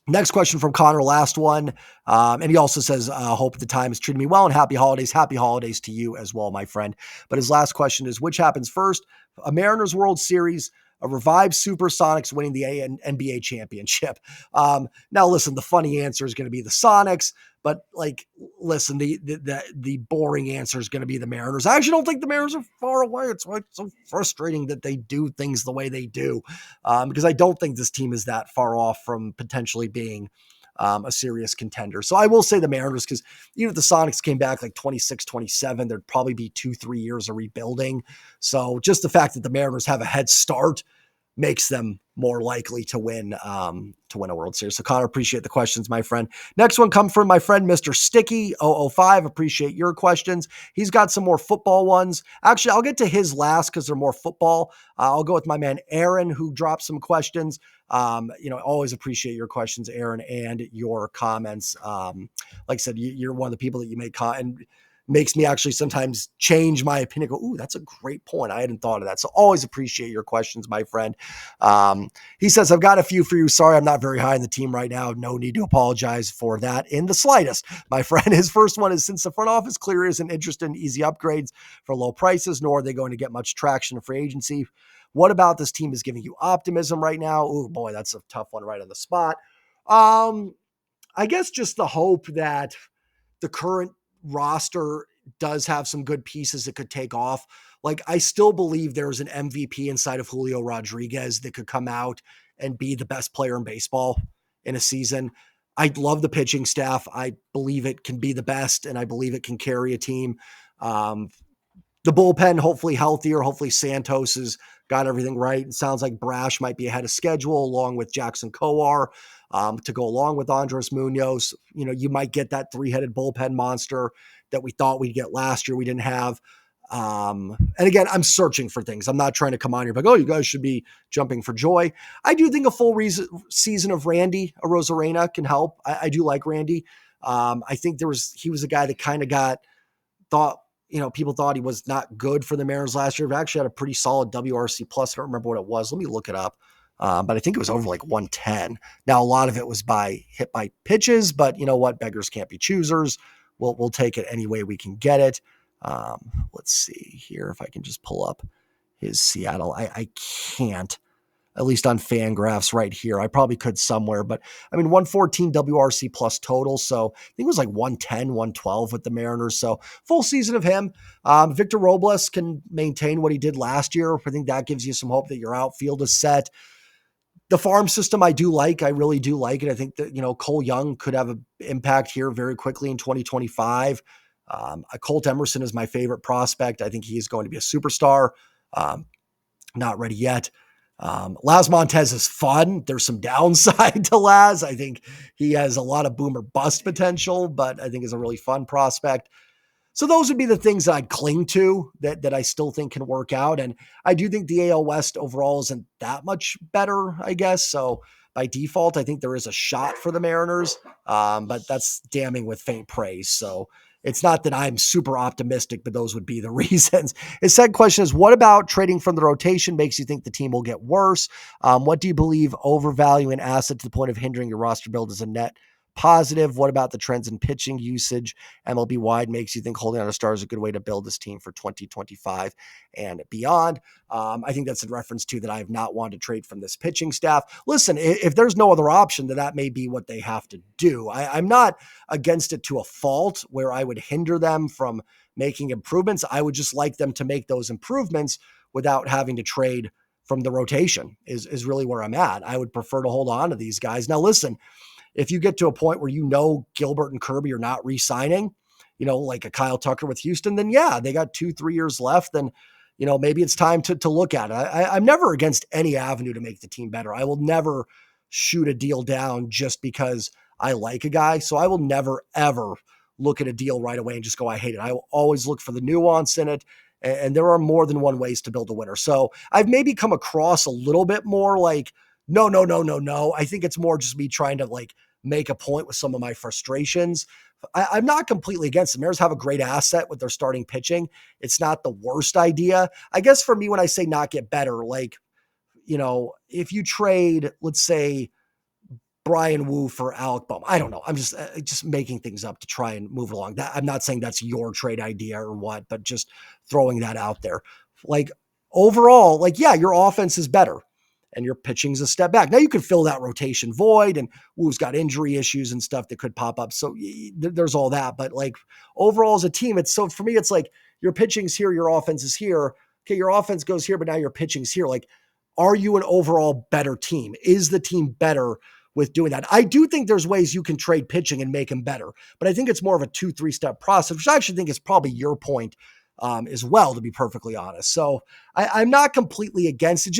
Next question from Connor, last one. And he also says, hope the time has treated me well and happy holidays. Happy holidays to you as well, my friend. But his last question is, which happens first? A Mariners World Series, a revived Supersonics winning the NBA championship? Now, listen, the funny answer is going to be the Sonics, but like, listen, the boring answer is going to be the Mariners. I actually don't think the Mariners are far away. It's like so frustrating that they do things the way they do, because I don't think this team is that far off from potentially being a serious contender. So I will say the Mariners, because even if the Sonics came back like 26, 27, there'd probably be 2-3 years of rebuilding. So just the fact that the Mariners have a head start makes them more likely to win a World Series. So Connor, appreciate the questions, my friend. Next one comes from my friend, Mr. Sticky 005. Appreciate your questions. He's got some more football ones. Actually, I'll get to his last because they're more football. I'll go with my man, Aaron, who dropped some questions. Always appreciate your questions, Aaron, and your comments. Like I said, you're one of the people that you make and makes me actually sometimes change my opinion. Go, ooh, that's a great point. I hadn't thought of that. So always appreciate your questions, my friend. He says, I've got a few for you. Sorry, I'm not very high in the team right now. No need to apologize for that in the slightest, my friend. His first one is, since the front office clearly isn't interested in easy upgrades for low prices, nor are they going to get much traction in free agency, what about this team is giving you optimism right now? Oh boy, that's a tough one right on the spot. I guess just the hope that the current roster does have some good pieces that could take off. Like, I still believe there's an MVP inside of Julio Rodriguez that could come out and be the best player in baseball in a season. I love the pitching staff. I believe it can be the best, and I believe it can carry a team. Um, the bullpen, hopefully healthier. Hopefully Santos has got everything right. It sounds like Brash might be ahead of schedule along with Jackson Kowar to go along with Andres Munoz. You might get that three-headed bullpen monster that we thought we'd get last year. We didn't have. And again, I'm searching for things. I'm not trying to come on here like, oh, you guys should be jumping for joy. I do think a full season of Randy Arozarena can help. I do like Randy. I think he was a guy that kind of thought, people thought he was not good for the Mariners last year. He actually had a pretty solid WRC plus. I don't remember what it was. Let me look it up. But I think it was over like 110. Now, a lot of it was hit by pitches, but you know what? Beggars can't be choosers. We'll take it any way we can get it. Let's see here if I can just pull up his Seattle. I can't, at least on Fangraphs right here. I probably could somewhere, but 114 WRC plus total. So I think it was like 110, 112 with the Mariners. So full season of him. Victor Robles can maintain what he did last year. I think that gives you some hope that your outfield is set. The farm system I do like. I really do like it. I think that, Cole Young could have an impact here very quickly in 2025. Colt Emerson is my favorite prospect. I think he's going to be a superstar. Not ready yet. Laz Montez is fun. There's some downside to Laz. I think he has a lot of boomer bust potential, but I think is a really fun prospect. So those would be the things that I'd cling to that I still think can work out. And I do think the AL West overall isn't that much better, I guess. So by default, I think there is a shot for the Mariners, but that's damning with faint praise. So it's not that I'm super optimistic, but those would be the reasons. His second question is, what about trading from the rotation makes you think the team will get worse? What do you believe overvaluing an asset to the point of hindering your roster build is a net positive? What about the trends in pitching usage MLB wide makes you think holding on a star is a good way to build this team for 2025 and beyond? I think that's in reference to that I have not wanted to trade from this pitching staff. Listen, if there's no other option, then that may be what they have to do. I'm not against it to a fault where I would hinder them from making improvements. I would just like them to make those improvements without having to trade from the rotation is really where I'm at. I would prefer to hold on to these guys. Now, listen, if you get to a point where Gilbert and Kirby are not re-signing, like a Kyle Tucker with Houston, then yeah, they got 2-3 years left. Then, maybe it's time to look at it. I'm never against any avenue to make the team better. I will never shoot a deal down just because I like a guy. So I will never, ever look at a deal right away and just go, I hate it. I will always look for the nuance in it. And there are more than one ways to build a winner. So I've maybe come across a little bit more like, no. I think it's more just me trying to make a point with some of my frustrations. I'm not completely against it. Mariners have a great asset with their starting pitching. It's not the worst idea. I guess for me, when I say not get better, if you trade, let's say, Brian Wu for Alec Bohm, I don't know. I'm just making things up to try and move along. I'm not saying that's your trade idea or what, but just throwing that out there. Overall, yeah, your offense is better and your pitching's a step back. Now you could fill that rotation void, and Wu's got injury issues and stuff that could pop up. So there's all that. But overall as a team, for me, it's your pitching's here, your offense is here. Okay, your offense goes here, but now your pitching's here. Are you an overall better team? Is the team better with doing that? I do think there's ways you can trade pitching and make them better, but I think it's more of a 2-3 step process, which I actually think is probably your point as well, to be perfectly honest. So I'm not completely against it.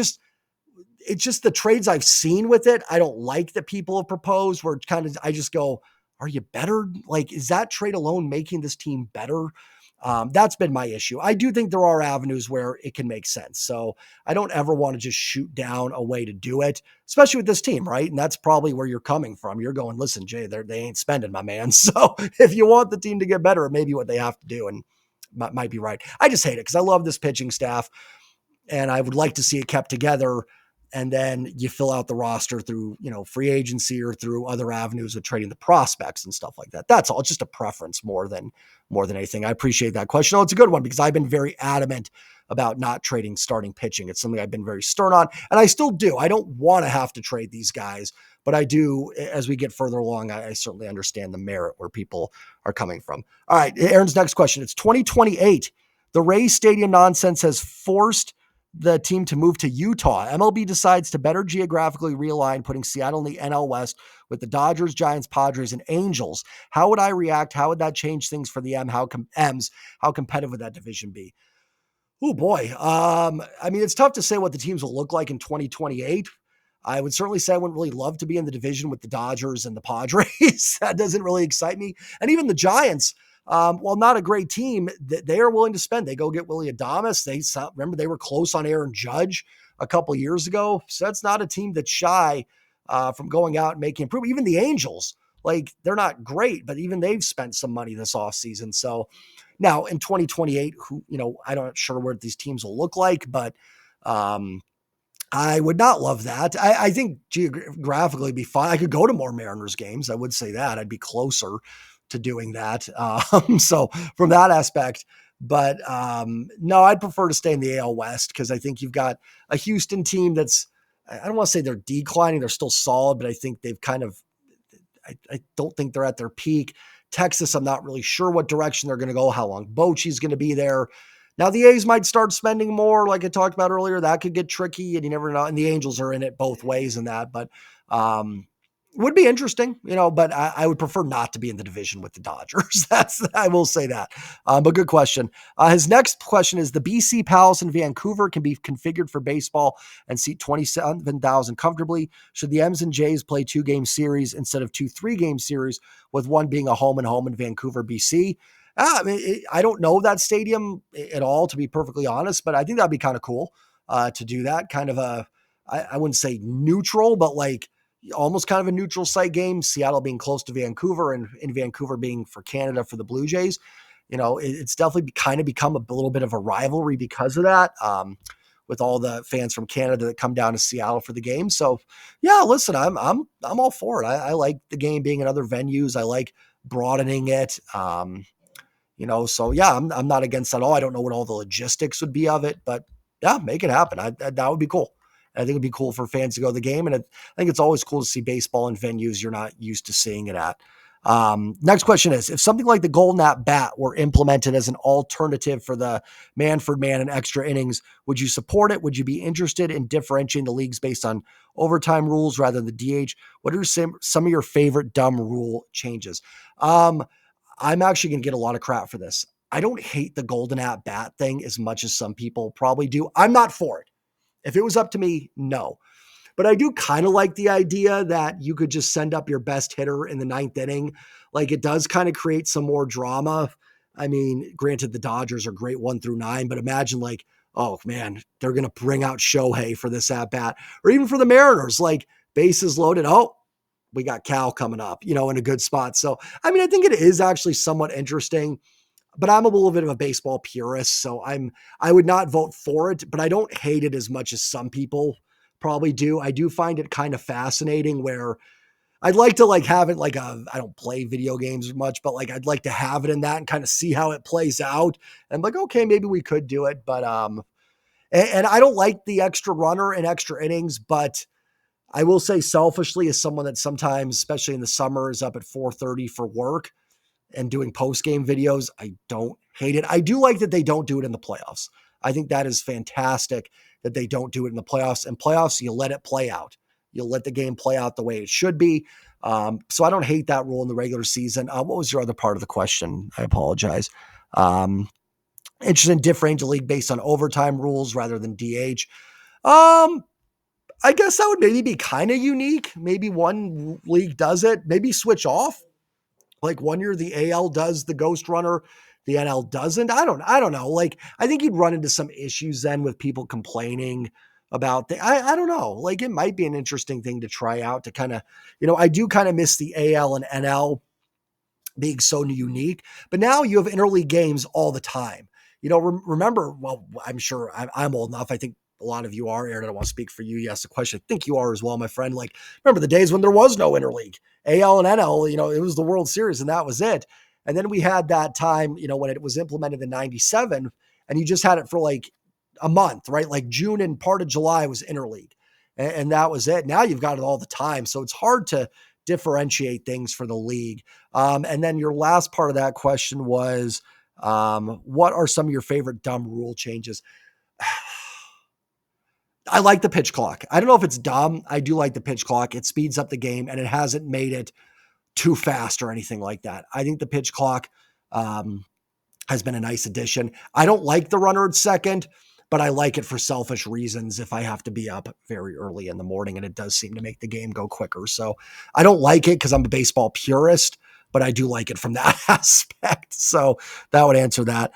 It's just the trades I've seen with it. I don't like that people have proposed where I just go, are you better? Is that trade alone making this team better? That's been my issue. I do think there are avenues where it can make sense. So I don't ever want to just shoot down a way to do it, especially with this team, right? And that's probably where you're coming from. You're going, listen, Jay, they ain't spending, my man. So if you want the team to get better, it may be what they have to do, and might be right. I just hate it because I love this pitching staff and I would like to see it kept together. And then you fill out the roster through, free agency or through other avenues of trading the prospects and stuff like that. That's all. It's just a preference more than anything. I appreciate that question. It's a good one because I've been very adamant about not trading starting pitching. It's something I've been very stern on, and I still do. I don't want to have to trade these guys, but I do, as we get further along, I certainly understand the merit where people are coming from. All right, Aaron's next question. It's 2028. The Rays Stadium nonsense has forced the team to move to Utah. MLB decides to better geographically realign, putting Seattle in the NL West with the Dodgers, Giants, Padres, and Angels. How would I react? How would that change things for the M's? How competitive would that division be? Oh boy. I mean, it's tough to say what the teams will look like in 2028. I would certainly say I wouldn't really love to be in the division with the Dodgers and the Padres. That doesn't really excite me. And even the Giants, while not a great team, they are willing to spend. They go get Willie Adames. Remember they were close on Aaron Judge a couple years ago. So that's not a team that's shy from going out and making improvement. Even the Angels, like they're not great, but even they've spent some money this offseason. So now in 2028, I'm not sure what these teams will look like, but I would not love that. I think geographically it'd be fine. I could go to more Mariners games. I would say that I'd be closer to doing that. So from that aspect, but no, I'd prefer to stay in the AL West because I think you've got a Houston team that's, I don't want to say they're declining. They're still solid, but I think they've kind of, I don't think they're at their peak. Texas, I'm not really sure what direction they're going to go, how long Bochy's going to be there. Now, the A's might start spending more, like I talked about earlier. That could get tricky, and you never know. And the Angels are in it both ways in that. But would be interesting, but I would prefer not to be in the division with the Dodgers. I will say that. But good question. His next question is the BC Palace in Vancouver can be configured for baseball and seat 27,000 comfortably. Should the M's and J's play 2-game series instead of 2 3-game series, with one being a home and home in Vancouver, BC? I don't know that stadium at all, to be perfectly honest, but I think that'd be kind of cool to do that. Kind of I wouldn't say neutral, but like almost kind of a neutral site game. Seattle being close to Vancouver and in Vancouver being for Canada for the Blue Jays. It's definitely kind of become a little bit of a rivalry because of that. With all the fans from Canada that come down to Seattle for the game. So yeah, listen, I'm all for it. I like the game being in other venues. I like broadening it. So yeah, I'm not against that at all. I don't know what all the logistics would be of it, but yeah, make it happen. That would be cool. I think it'd be cool for fans to go to the game. And I think it's always cool to see baseball in venues you're not used to seeing it at. Next question is, if something like the Golden at Bat were implemented as an alternative for the Manfred man and extra innings, would you support it? Would you be interested in differentiating the leagues based on overtime rules rather than the DH? What are some of your favorite dumb rule changes? I'm actually going to get a lot of crap for this. I don't hate the Golden at Bat thing as much as some people probably do. I'm not for it. If it was up to me, no. But I do kind of like the idea that you could just send up your best hitter in the 9th inning. Like it does kind of create some more drama. I mean, granted, the Dodgers are great 1 through 9, but imagine like, oh man, they're going to bring out Shohei for this at bat, or even for the Mariners, like bases loaded. Oh, we got Cal coming up, in a good spot. So, I mean, I think it is actually somewhat interesting. But I'm a little bit of a baseball purist, so I would not vote for it, but I don't hate it as much as some people probably do. I do find it kind of fascinating where I'd like to have it I don't play video games much, but I'd like to have it in that and kind of see how it plays out. And okay, maybe we could do it, but and I don't like the extra runner and extra innings, but I will say selfishly, as someone that sometimes, especially in the summer, is up at 4:30 for work and doing post-game videos, I don't hate it. I do like that they don't do it in the playoffs. I think that is fantastic that they don't do it in the playoffs. And playoffs, you let it play out. You'll let the game play out the way it should be. So I don't hate that rule in the regular season. What was your other part of the question? I apologize. Interested in differential league based on overtime rules rather than DH. I guess that would maybe be kind of unique. Maybe one league does it. Maybe switch off. Like 1 year, the AL does the ghost runner, the NL doesn't. I don't know. I think you'd run into some issues then with people complaining about I don't know. It might be an interesting thing to try out to kind of, I do kind of miss the AL and NL being so unique, but now you have interleague games all the time. Remember, well, I'm sure I'm old enough. I think a lot of you are, Aaron. I don't want to speak for you. You asked the question. I think you are as well, my friend. Remember the days when there was no interleague, AL and NL, it was the World Series and that was it. And then we had that time, when it was implemented in 97 and you just had it for a month, right? June and part of July was interleague and that was it. Now you've got it all the time. So it's hard to differentiate things for the league. And then your last part of that question was, What are some of your favorite dumb rule changes? I like the pitch clock. I don't know if it's dumb. I do like the pitch clock. It speeds up the game and it hasn't made it too fast or anything like that. I think the pitch clock um, has been a nice addition. I don't like the runner at second, but I like it for selfish reasons if I have to be up very early in the morning, and it does seem to make the game go quicker. So I don't like it because I'm a baseball purist, but I do like it from that aspect. So that would answer that.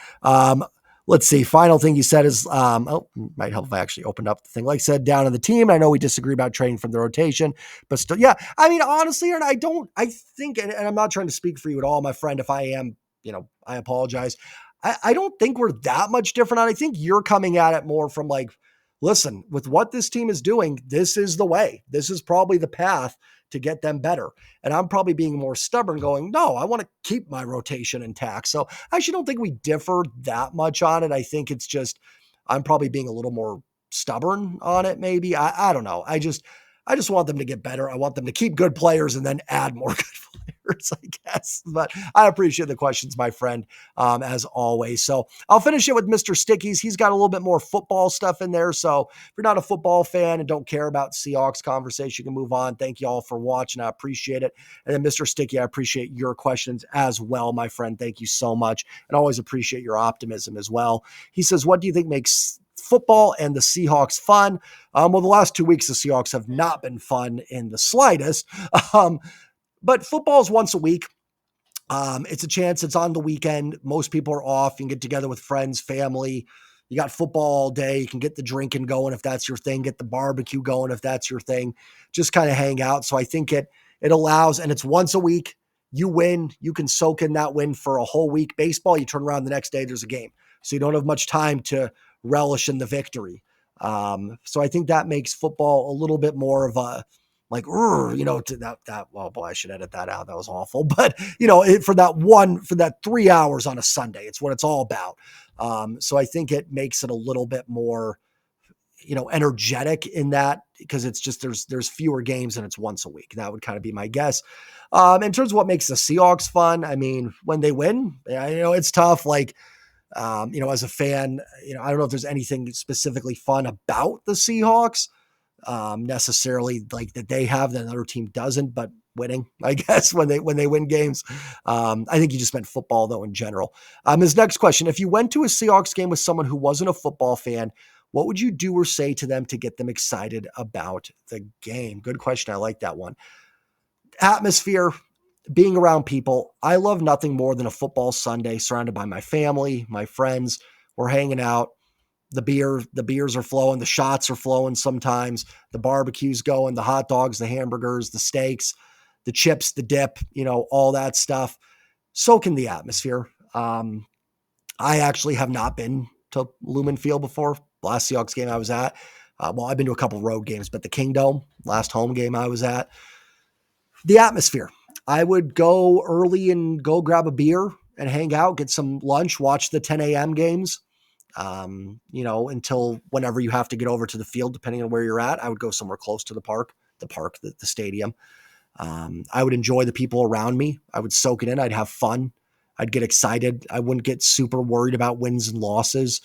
Let's see. Final thing you said is, might help if I actually opened up the thing. Like I said, down in the team, I know we disagree about trading from the rotation, but still, yeah. I mean, honestly, and I think, and I'm not trying to speak for you at all, my friend. If I am, I apologize. I don't think we're that much different. I think you're coming at it more from like, listen, with what this team is doing, this is the way. This is probably the path to get them better. And I'm probably being more stubborn going, no, I want to keep my rotation intact. So I actually don't think we differ that much on it. I think it's just, I'm probably being a little more stubborn on it. Maybe I don't know. I just want them to get better. I want them to keep good players and then add more good players, I guess. But I appreciate the questions, my friend, as always. So I'll finish it with Mr. Stickies. He's got a little bit more football stuff in there. So if you're not a football fan and don't care about Seahawks conversation, you can move on. Thank you all for watching. I appreciate it. And then Mr. Sticky, I appreciate your questions as well, my friend. Thank you so much. And always appreciate your optimism as well. He says, what do you think makes football and the Seahawks fun? Well, the last 2 weeks, the Seahawks have not been fun in the slightest. But football is once a week. It's a chance. It's on the weekend. Most people are off. You can get together with friends, family. You got football all day. You can get the drinking going if that's your thing. Get the barbecue going if that's your thing. Just kind of hang out. So I think it allows, and it's once a week. You win. You can soak in that win for a whole week. Baseball, you turn around the next day, there's a game. So you don't have much time to relish in the victory. So I think that makes football a little bit more of a, like, to that, well, boy, I should edit that out. That was awful. But, for that 3 hours on a Sunday, it's what it's all about. So I think it makes it a little bit more, energetic in that, because it's just, there's fewer games and it's once a week. That would kind of be my guess. In terms of what makes the Seahawks fun, I mean, when they win, it's tough. Like, as a fan, I don't know if there's anything specifically fun about the Seahawks, necessarily like that they have that another team doesn't, but winning, I guess, when they win games. I think you just meant football though in general. His next question: if you went to a Seahawks game with someone who wasn't a football fan, what would you do or say to them to get them excited about the game? Good question. I like that one. Atmosphere, being around people. I love nothing more than a football Sunday surrounded by my family, my friends. We're hanging out. The beers are flowing. The shots are flowing sometimes. The barbecue's going. The hot dogs, the hamburgers, the steaks, the chips, the dip, all that stuff. Soak in the atmosphere. I actually have not been to Lumen Field before. Last Seahawks game I was at. I've been to a couple road games, but the Kingdome, last home game I was at. The atmosphere. I would go early and go grab a beer and hang out, get some lunch, watch the 10 a.m. games, until whenever you have to get over to the field, depending on where you're at. I would go somewhere close to the stadium. I would enjoy the people around me. I would soak it in. I'd have fun. I'd get excited. I wouldn't get super worried about wins and losses.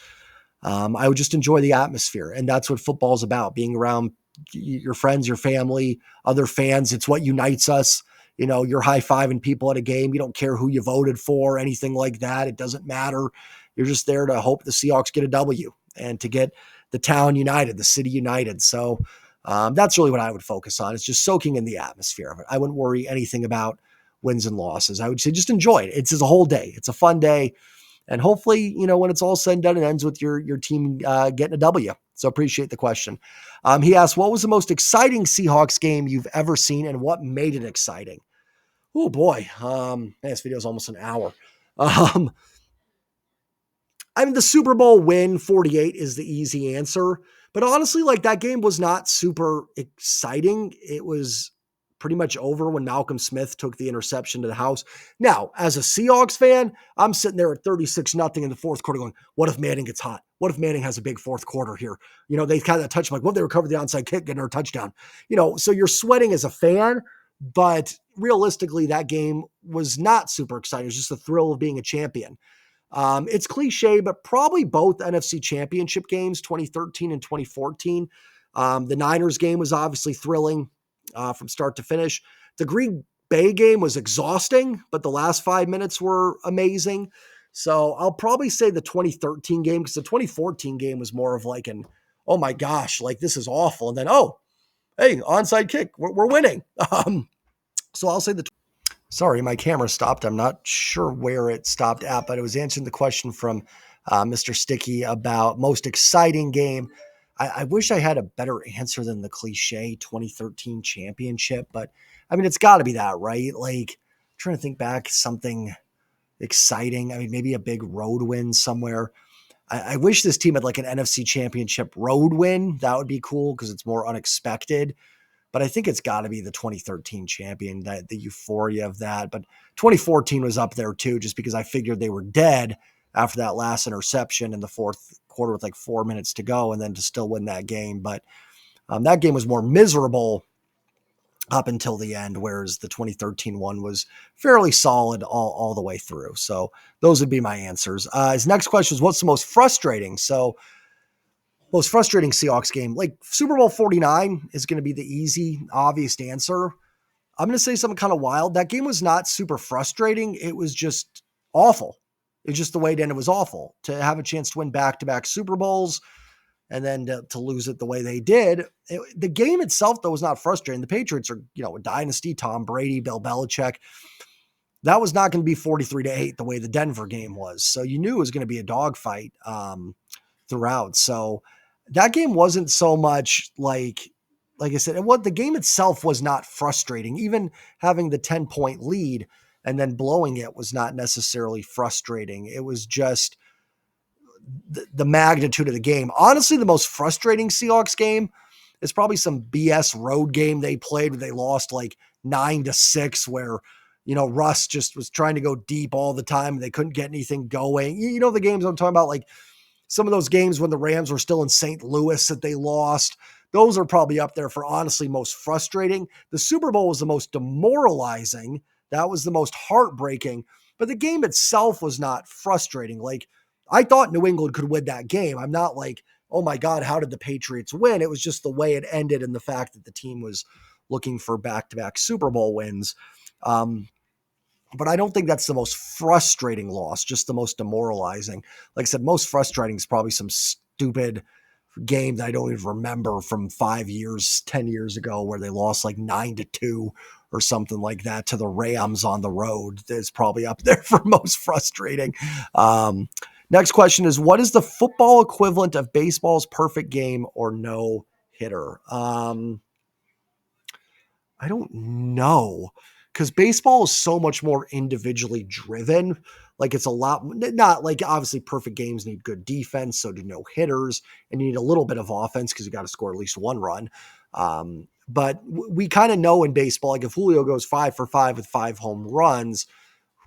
I would just enjoy the atmosphere. And that's what football is about, being around your friends, your family, other fans. It's what unites us. You're high-fiving people at a game. You don't care who you voted for, anything like that. It doesn't matter. You're just there to hope the Seahawks get a W and to get the town united, the city united. So that's really what I would focus on. It's just soaking in the atmosphere of it. I wouldn't worry anything about wins and losses. I would say just enjoy it. It's a whole day. It's a fun day. And hopefully, when it's all said and done, it ends with your team getting a W. So appreciate the question. He asked, what was the most exciting Seahawks game you've ever seen and what made it exciting? Oh boy. This video is almost an hour. The Super Bowl win 48 is the easy answer, but honestly, like, that game was not super exciting. It was pretty much over when Malcolm Smith took the interception to the house. Now, as a Seahawks fan, I'm sitting there at 36-0 in the fourth quarter going, what if Manning gets hot? What if Manning has a big fourth quarter here? They kind of touch, like, what if they recover the onside kick, getting our touchdown? So you're sweating as a fan, but realistically, that game was not super exciting. It was just the thrill of being a champion. It's cliche, but probably both NFC Championship games, 2013 and 2014. The Niners game was obviously thrilling from start to finish. The Green Bay game was exhausting, but the last 5 minutes were amazing. So I'll probably say the 2013 game, because the 2014 game was more of like an, oh my gosh, like this is awful. And then, oh, hey, onside kick, we're winning. So I'll say the Sorry, my camera stopped. I'm not sure where it stopped at, but it was answering the question from Mr. Sticky about most exciting game. I wish I had a better answer than the cliche 2013 championship, but I mean, it's got to be that, right? Like, I'm trying to think back something exciting. I mean, maybe a big road win somewhere. I wish this team had like an NFC championship road win. That would be cool because it's more unexpected. But I think it's got to be the 2013 champion, that the euphoria of that. But 2014 was up there too, just because I figured they were dead after that last interception in the fourth quarter with like 4 minutes to go, and then to still win that game. But that game was more miserable up until the end, whereas the 2013 one was fairly solid all the way through. So those would be my answers. His next question is, what's the most frustrating? So most frustrating Seahawks game, like Super Bowl 49 is going to be the easy, obvious answer. I'm going to say something kind of wild. That game was not super frustrating. It was just awful. It's just the way it ended was awful. To have a chance to win back-to-back Super Bowls and then to lose it the way they did. The game itself, though, was not frustrating. The Patriots are, a dynasty, Tom Brady, Bill Belichick. That was not going to be 43-8 the way the Denver game was. So you knew it was going to be a dogfight throughout. So that game wasn't so much like I said, and what the game itself was not frustrating. Even having the 10-point lead and then blowing it was not necessarily frustrating. It was just the magnitude of the game. Honestly, the most frustrating Seahawks game is probably some BS road game they played where they lost like 9-6, where Russ just was trying to go deep all the time and they couldn't get anything going. The games I'm talking about, like some of those games when the Rams were still in St. Louis that they lost. Those are probably up there for honestly most frustrating. The Super Bowl was the most demoralizing. That was the most heartbreaking. But the game itself was not frustrating. Like, I thought New England could win that game. I'm not like, oh my God, how did the Patriots win? It was just the way it ended and the fact that the team was looking for back-to-back Super Bowl wins. But I don't think that's the most frustrating loss, just the most demoralizing. Like I said, most frustrating is probably some stupid game that I don't even remember from 5 years, 10 years ago, where they lost like 9-2 or something like that to the Rams on the road. That's probably up there for most frustrating. Next question is, what is the football equivalent of baseball's perfect game or no hitter? I don't know, because baseball is so much more individually driven. Like, it's a lot, not like obviously perfect games need good defense, so do no hitters, and you need a little bit of offense because you got to score at least one run. But we kind of know in baseball, like if Julio goes 5 for 5 with 5 home runs,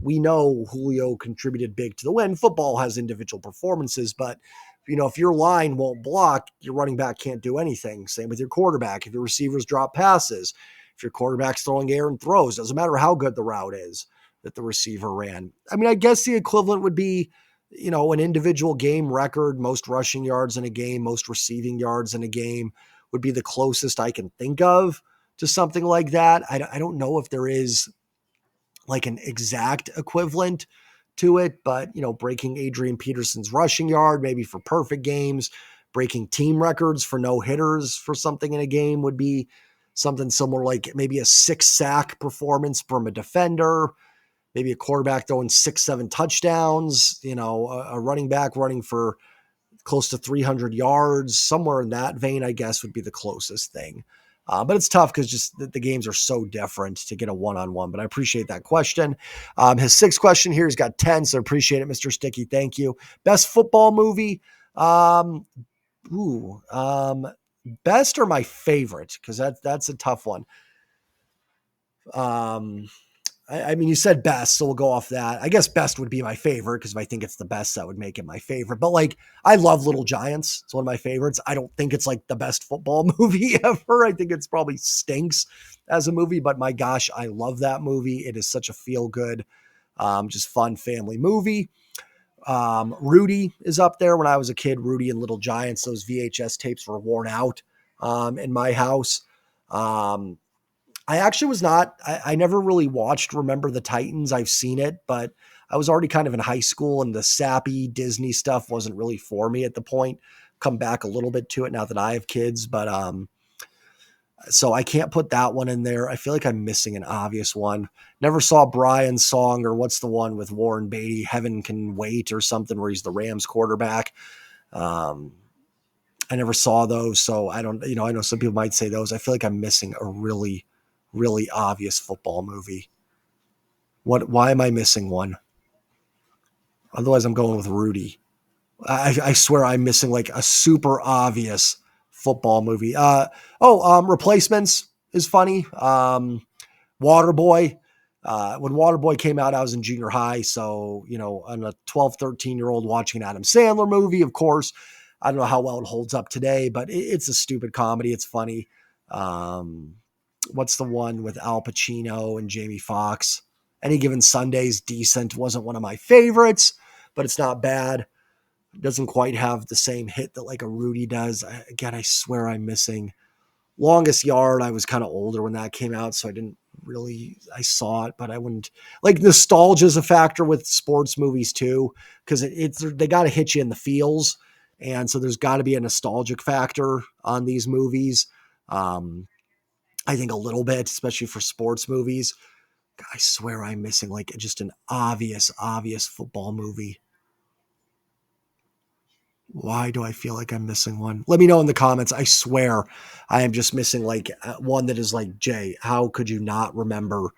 we know Julio contributed big to the win. Football has individual performances, but if your line won't block, your running back can't do anything. Same with your quarterback. If your receivers drop passes, if your quarterback's throwing air and throws, doesn't matter how good the route is that the receiver ran. I mean, I guess the equivalent would be, an individual game record, most rushing yards in a game, most receiving yards in a game would be the closest I can think of to something like that. I don't know if there is like an exact equivalent to it, but breaking Adrian Peterson's rushing yard, maybe for perfect games, breaking team records for no hitters for something in a game would be something similar, like maybe a 6-sack performance from a defender, maybe a quarterback throwing 6-7 touchdowns, a running back running for close to 300 yards, somewhere in that vein, I guess would be the closest thing. But it's tough because just the games are so different to get a one-on-one, but I appreciate that question. His sixth question here, he's got 10, so appreciate it, Mr. Sticky. Thank you. Best football movie? Best or my favorite? Because that's a tough one. I mean, you said best, so we'll go off that. I guess best would be my favorite because if I think it's the best, that would make it my favorite. But like, I love Little Giants. It's one of my favorites. I don't think it's like the best football movie ever. I think it's probably stinks as a movie, but my gosh, I love that movie. It is such a feel good, just fun family movie. Rudy is up there. When I was a kid, Rudy and Little Giants, those VHS tapes were worn out in my house. Um, I actually was not, I never really watched Remember the Titans. I've seen it, but I was already kind of in high school and the sappy Disney stuff wasn't really for me at the point. Come back a little bit to it now that I have kids, but so I can't put that one in there. I feel like I'm missing an obvious one. Never saw Brian's song, or what's the one with Warren Beatty, Heaven Can Wait or something, where he's the Rams quarterback. Um, I never saw those, so I don't, I know some people might say those. I feel like I'm missing a really, really obvious football movie. Why am I missing one? Otherwise, I'm going with Rudy. I swear I'm missing like a super obvious football movie. Replacements is funny. Waterboy. When Waterboy came out, I was in junior high. So, I'm a 12, 13-year-old watching an Adam Sandler movie, of course. I don't know how well it holds up today, but it's a stupid comedy. It's funny. Um, what's the one with Al Pacino and Jamie Foxx? Any Given Sunday's decent. Wasn't one of my favorites, but it's not bad. It doesn't quite have the same hit that like a Rudy does. I swear I'm missing Longest Yard. I was kind of older when that came out, so I saw it, but I wouldn't like nostalgia is a factor with sports movies too, because they got to hit you in the feels. And so there's got to be a nostalgic factor on these movies. I think a little bit, especially for sports movies. I swear I'm missing like just an obvious football movie. Why do I feel like I'm missing one? Let me know in the comments. I swear I am just missing like one that is like, Jay, how could you not remember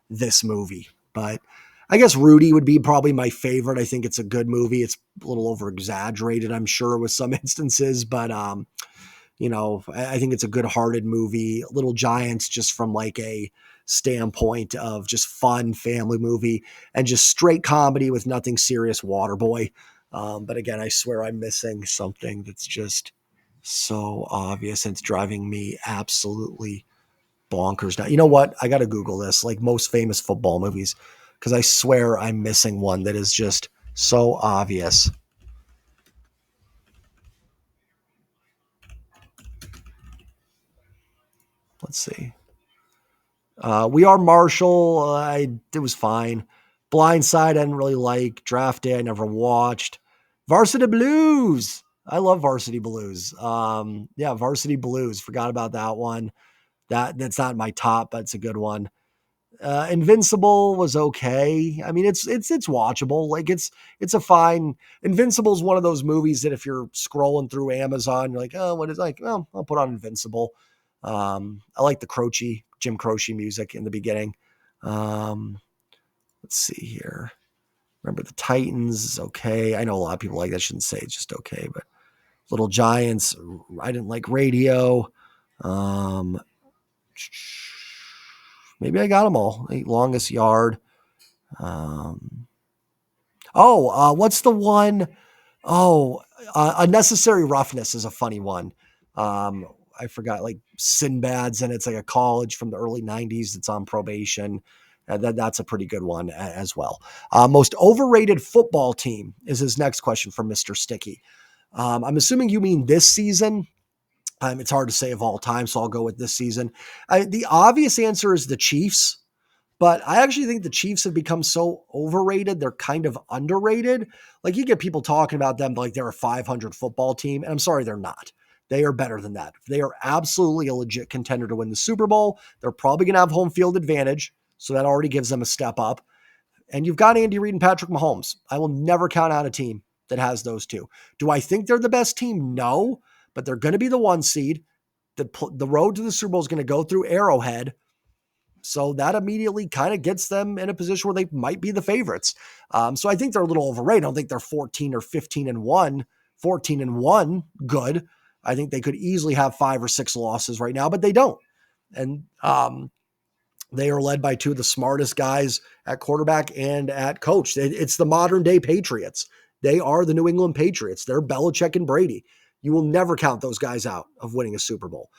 this movie? But I guess Rudy would be probably my favorite. I think it's a good movie. It's a little over exaggerated, I'm sure, with some instances, but I think it's a good hearted movie. Little Giants, just from like a standpoint of just fun family movie and just straight comedy with nothing serious. Waterboy. But again, I swear I'm missing something that's just so obvious. And it's driving me absolutely bonkers now. You know what? I got to Google this, like most famous football movies, because I swear I'm missing one that is just so obvious. Let's see. We Are Marshall. It was fine. Blindside, I didn't really like. Draft Day, I never watched. Varsity Blues. I love Varsity Blues. Yeah, Varsity Blues. Forgot about that one. That's not my top, but it's a good one. Invincible was okay. I mean, it's watchable. Like it's a fine. Invincible is one of those movies that if you're scrolling through Amazon, you're like, oh, what is like? Well, I'll put on Invincible. I like the Jim Croce music in the beginning. Um, let's see here. Remember the Titans is okay. I know a lot of people like that. I shouldn't say it's just okay, but Little Giants. I didn't like Radio. Um, maybe I got them all. Longest Yard. Um, what's the one? Unnecessary Roughness is a funny one. Um, I forgot, like Sinbad's, and it's like a college from the early 90s that's on probation. That's a pretty good one as well. Most overrated football team is his next question from Mr. Sticky. I'm assuming you mean this season. It's hard to say of all time, so I'll go with this season. The obvious answer is the Chiefs. But I actually think the Chiefs have become so overrated. They're kind of underrated. Like you get people talking about them like they're a 500 football team. And I'm sorry, they're not. They are better than that. They are absolutely a legit contender to win the Super Bowl. They're probably going to have home field advantage. So that already gives them a step up. And you've got Andy Reid and Patrick Mahomes. I will never count out a team that has those two. Do I think they're the best team? No, but they're going to be the one seed. The road to the Super Bowl is going to go through Arrowhead. So that immediately kind of gets them in a position where they might be the favorites. So I think they're a little overrated. I don't think they're 14 or 15 and 1, 14 and 1 good. I think they could easily have 5 or 6 losses right now, but they don't. And they are led by two of the smartest guys at quarterback and at coach. It's the modern day Patriots. They are the New England Patriots. They're Belichick and Brady. You will never count those guys out of winning a Super Bowl.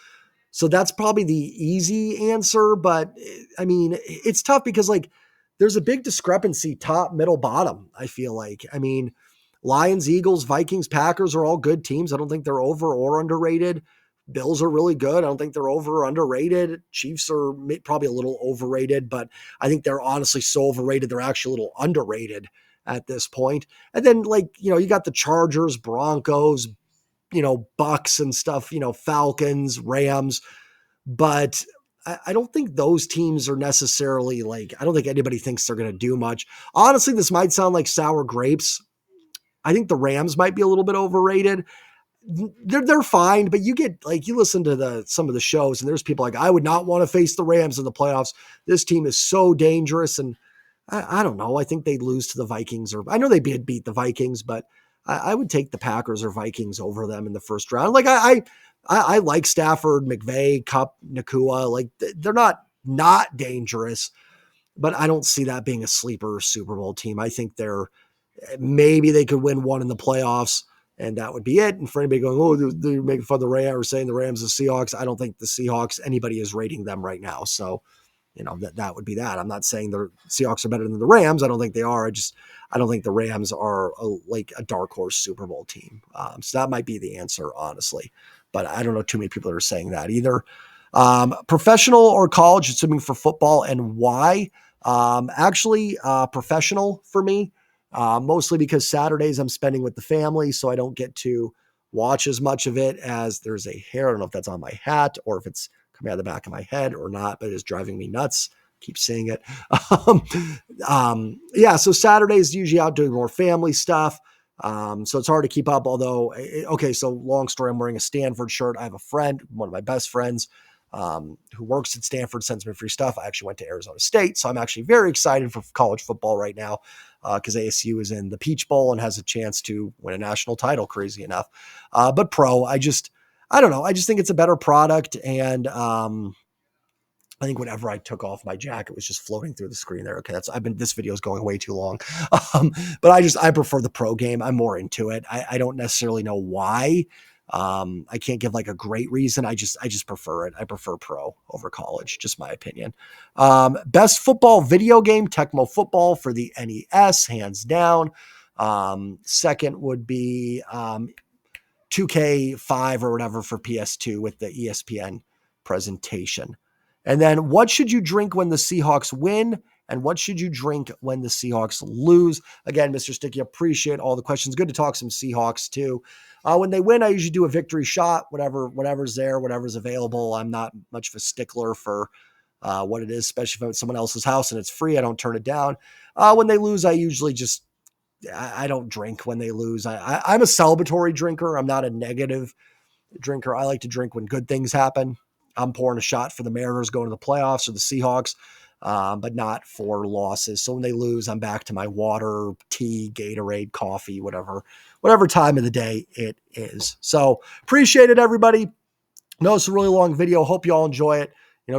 So that's probably the easy answer. But I mean, it's tough because like there's a big discrepancy top, middle, bottom. I feel like, I mean, Lions, Eagles, Vikings, Packers are all good teams. I don't think they're over or underrated. Bills are really good. I don't think they're over or underrated. Chiefs are probably a little overrated, but I think they're honestly so overrated, they're actually a little underrated at this point. And then, like, you got the Chargers, Broncos, Bucks and stuff, Falcons, Rams. But I don't think those teams are necessarily I don't think anybody thinks they're going to do much. Honestly, this might sound like sour grapes. I think the Rams might be a little bit overrated. They're fine, but you listen to some of the shows and there's people like, I would not want to face the Rams in the playoffs. This team is so dangerous. And I don't know. I think they'd lose to the Vikings, or I know they beat the Vikings, but I would take the Packers or Vikings over them in the first round. Like I like Stafford, McVay, Cup, Nakua. Like they're not dangerous, but I don't see that being a sleeper Super Bowl team. I think maybe they could win one in the playoffs, and that would be it. And for anybody going, oh, they're making fun of the Rams or saying the Rams and Seahawks, I don't think the Seahawks, anybody is rating them right now. So, that would be that. I'm not saying the Seahawks are better than the Rams. I don't think they are. I don't think the Rams are a dark horse Super Bowl team. So that might be the answer, honestly. But I don't know too many people that are saying that either. Professional or college, assuming for football, and why? Actually, professional for me. Mostly because Saturdays I'm spending with the family, so I don't get to watch as much of it. As there's a hair, I don't know if that's on my hat or if it's coming out of the back of my head or not, but it's driving me nuts. Keep seeing it. Yeah, so Saturdays usually out doing more family stuff. So it's hard to keep up. Although, okay, so long story, I'm wearing a Stanford shirt. I have a friend, one of my best friends, who works at Stanford, sends me free stuff. I actually went to Arizona State, so I'm actually very excited for college football right now because ASU is in the Peach Bowl and has a chance to win a national title, crazy enough. But pro, I don't know. I just think it's a better product, and I think whenever I took off my jacket, it was just floating through the screen there. Okay, this video is going way too long. But I prefer the pro game. I'm more into it. I don't necessarily know why. I can't give like a great reason. I just prefer it. I prefer pro over college, just my opinion. Best football video game, Tecmo Football for the NES, hands down. Second would be 2K5 or whatever for PS2 with the ESPN presentation. And then what should you drink when the Seahawks win? And what should you drink when the Seahawks lose? Again, Mr. Sticky, appreciate all the questions. Good to talk some Seahawks too. When they win, I usually do a victory shot, whatever's there, whatever's available. I'm not much of a stickler for what it is, especially if it's someone else's house and it's free. I don't turn it down. When they lose, I usually I don't drink when they lose. I'm a celebratory drinker. I'm not a negative drinker. I like to drink when good things happen. I'm pouring a shot for the Mariners going to the playoffs or the Seahawks, but not for losses. So when they lose, I'm back to my water, tea, Gatorade, coffee, whatever time of the day it is. So appreciate it, everybody. No, it's a really long video. Hope you all enjoy it.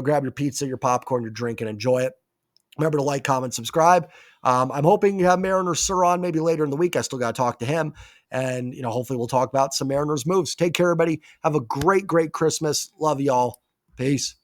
Grab your pizza, your popcorn, your drink, and enjoy it. Remember to like, comment, subscribe. I'm hoping you have Mariners Sir on maybe later in the week. I still got to talk to him. And, hopefully we'll talk about some Mariners moves. Take care, everybody. Have a great, great Christmas. Love y'all. Peace.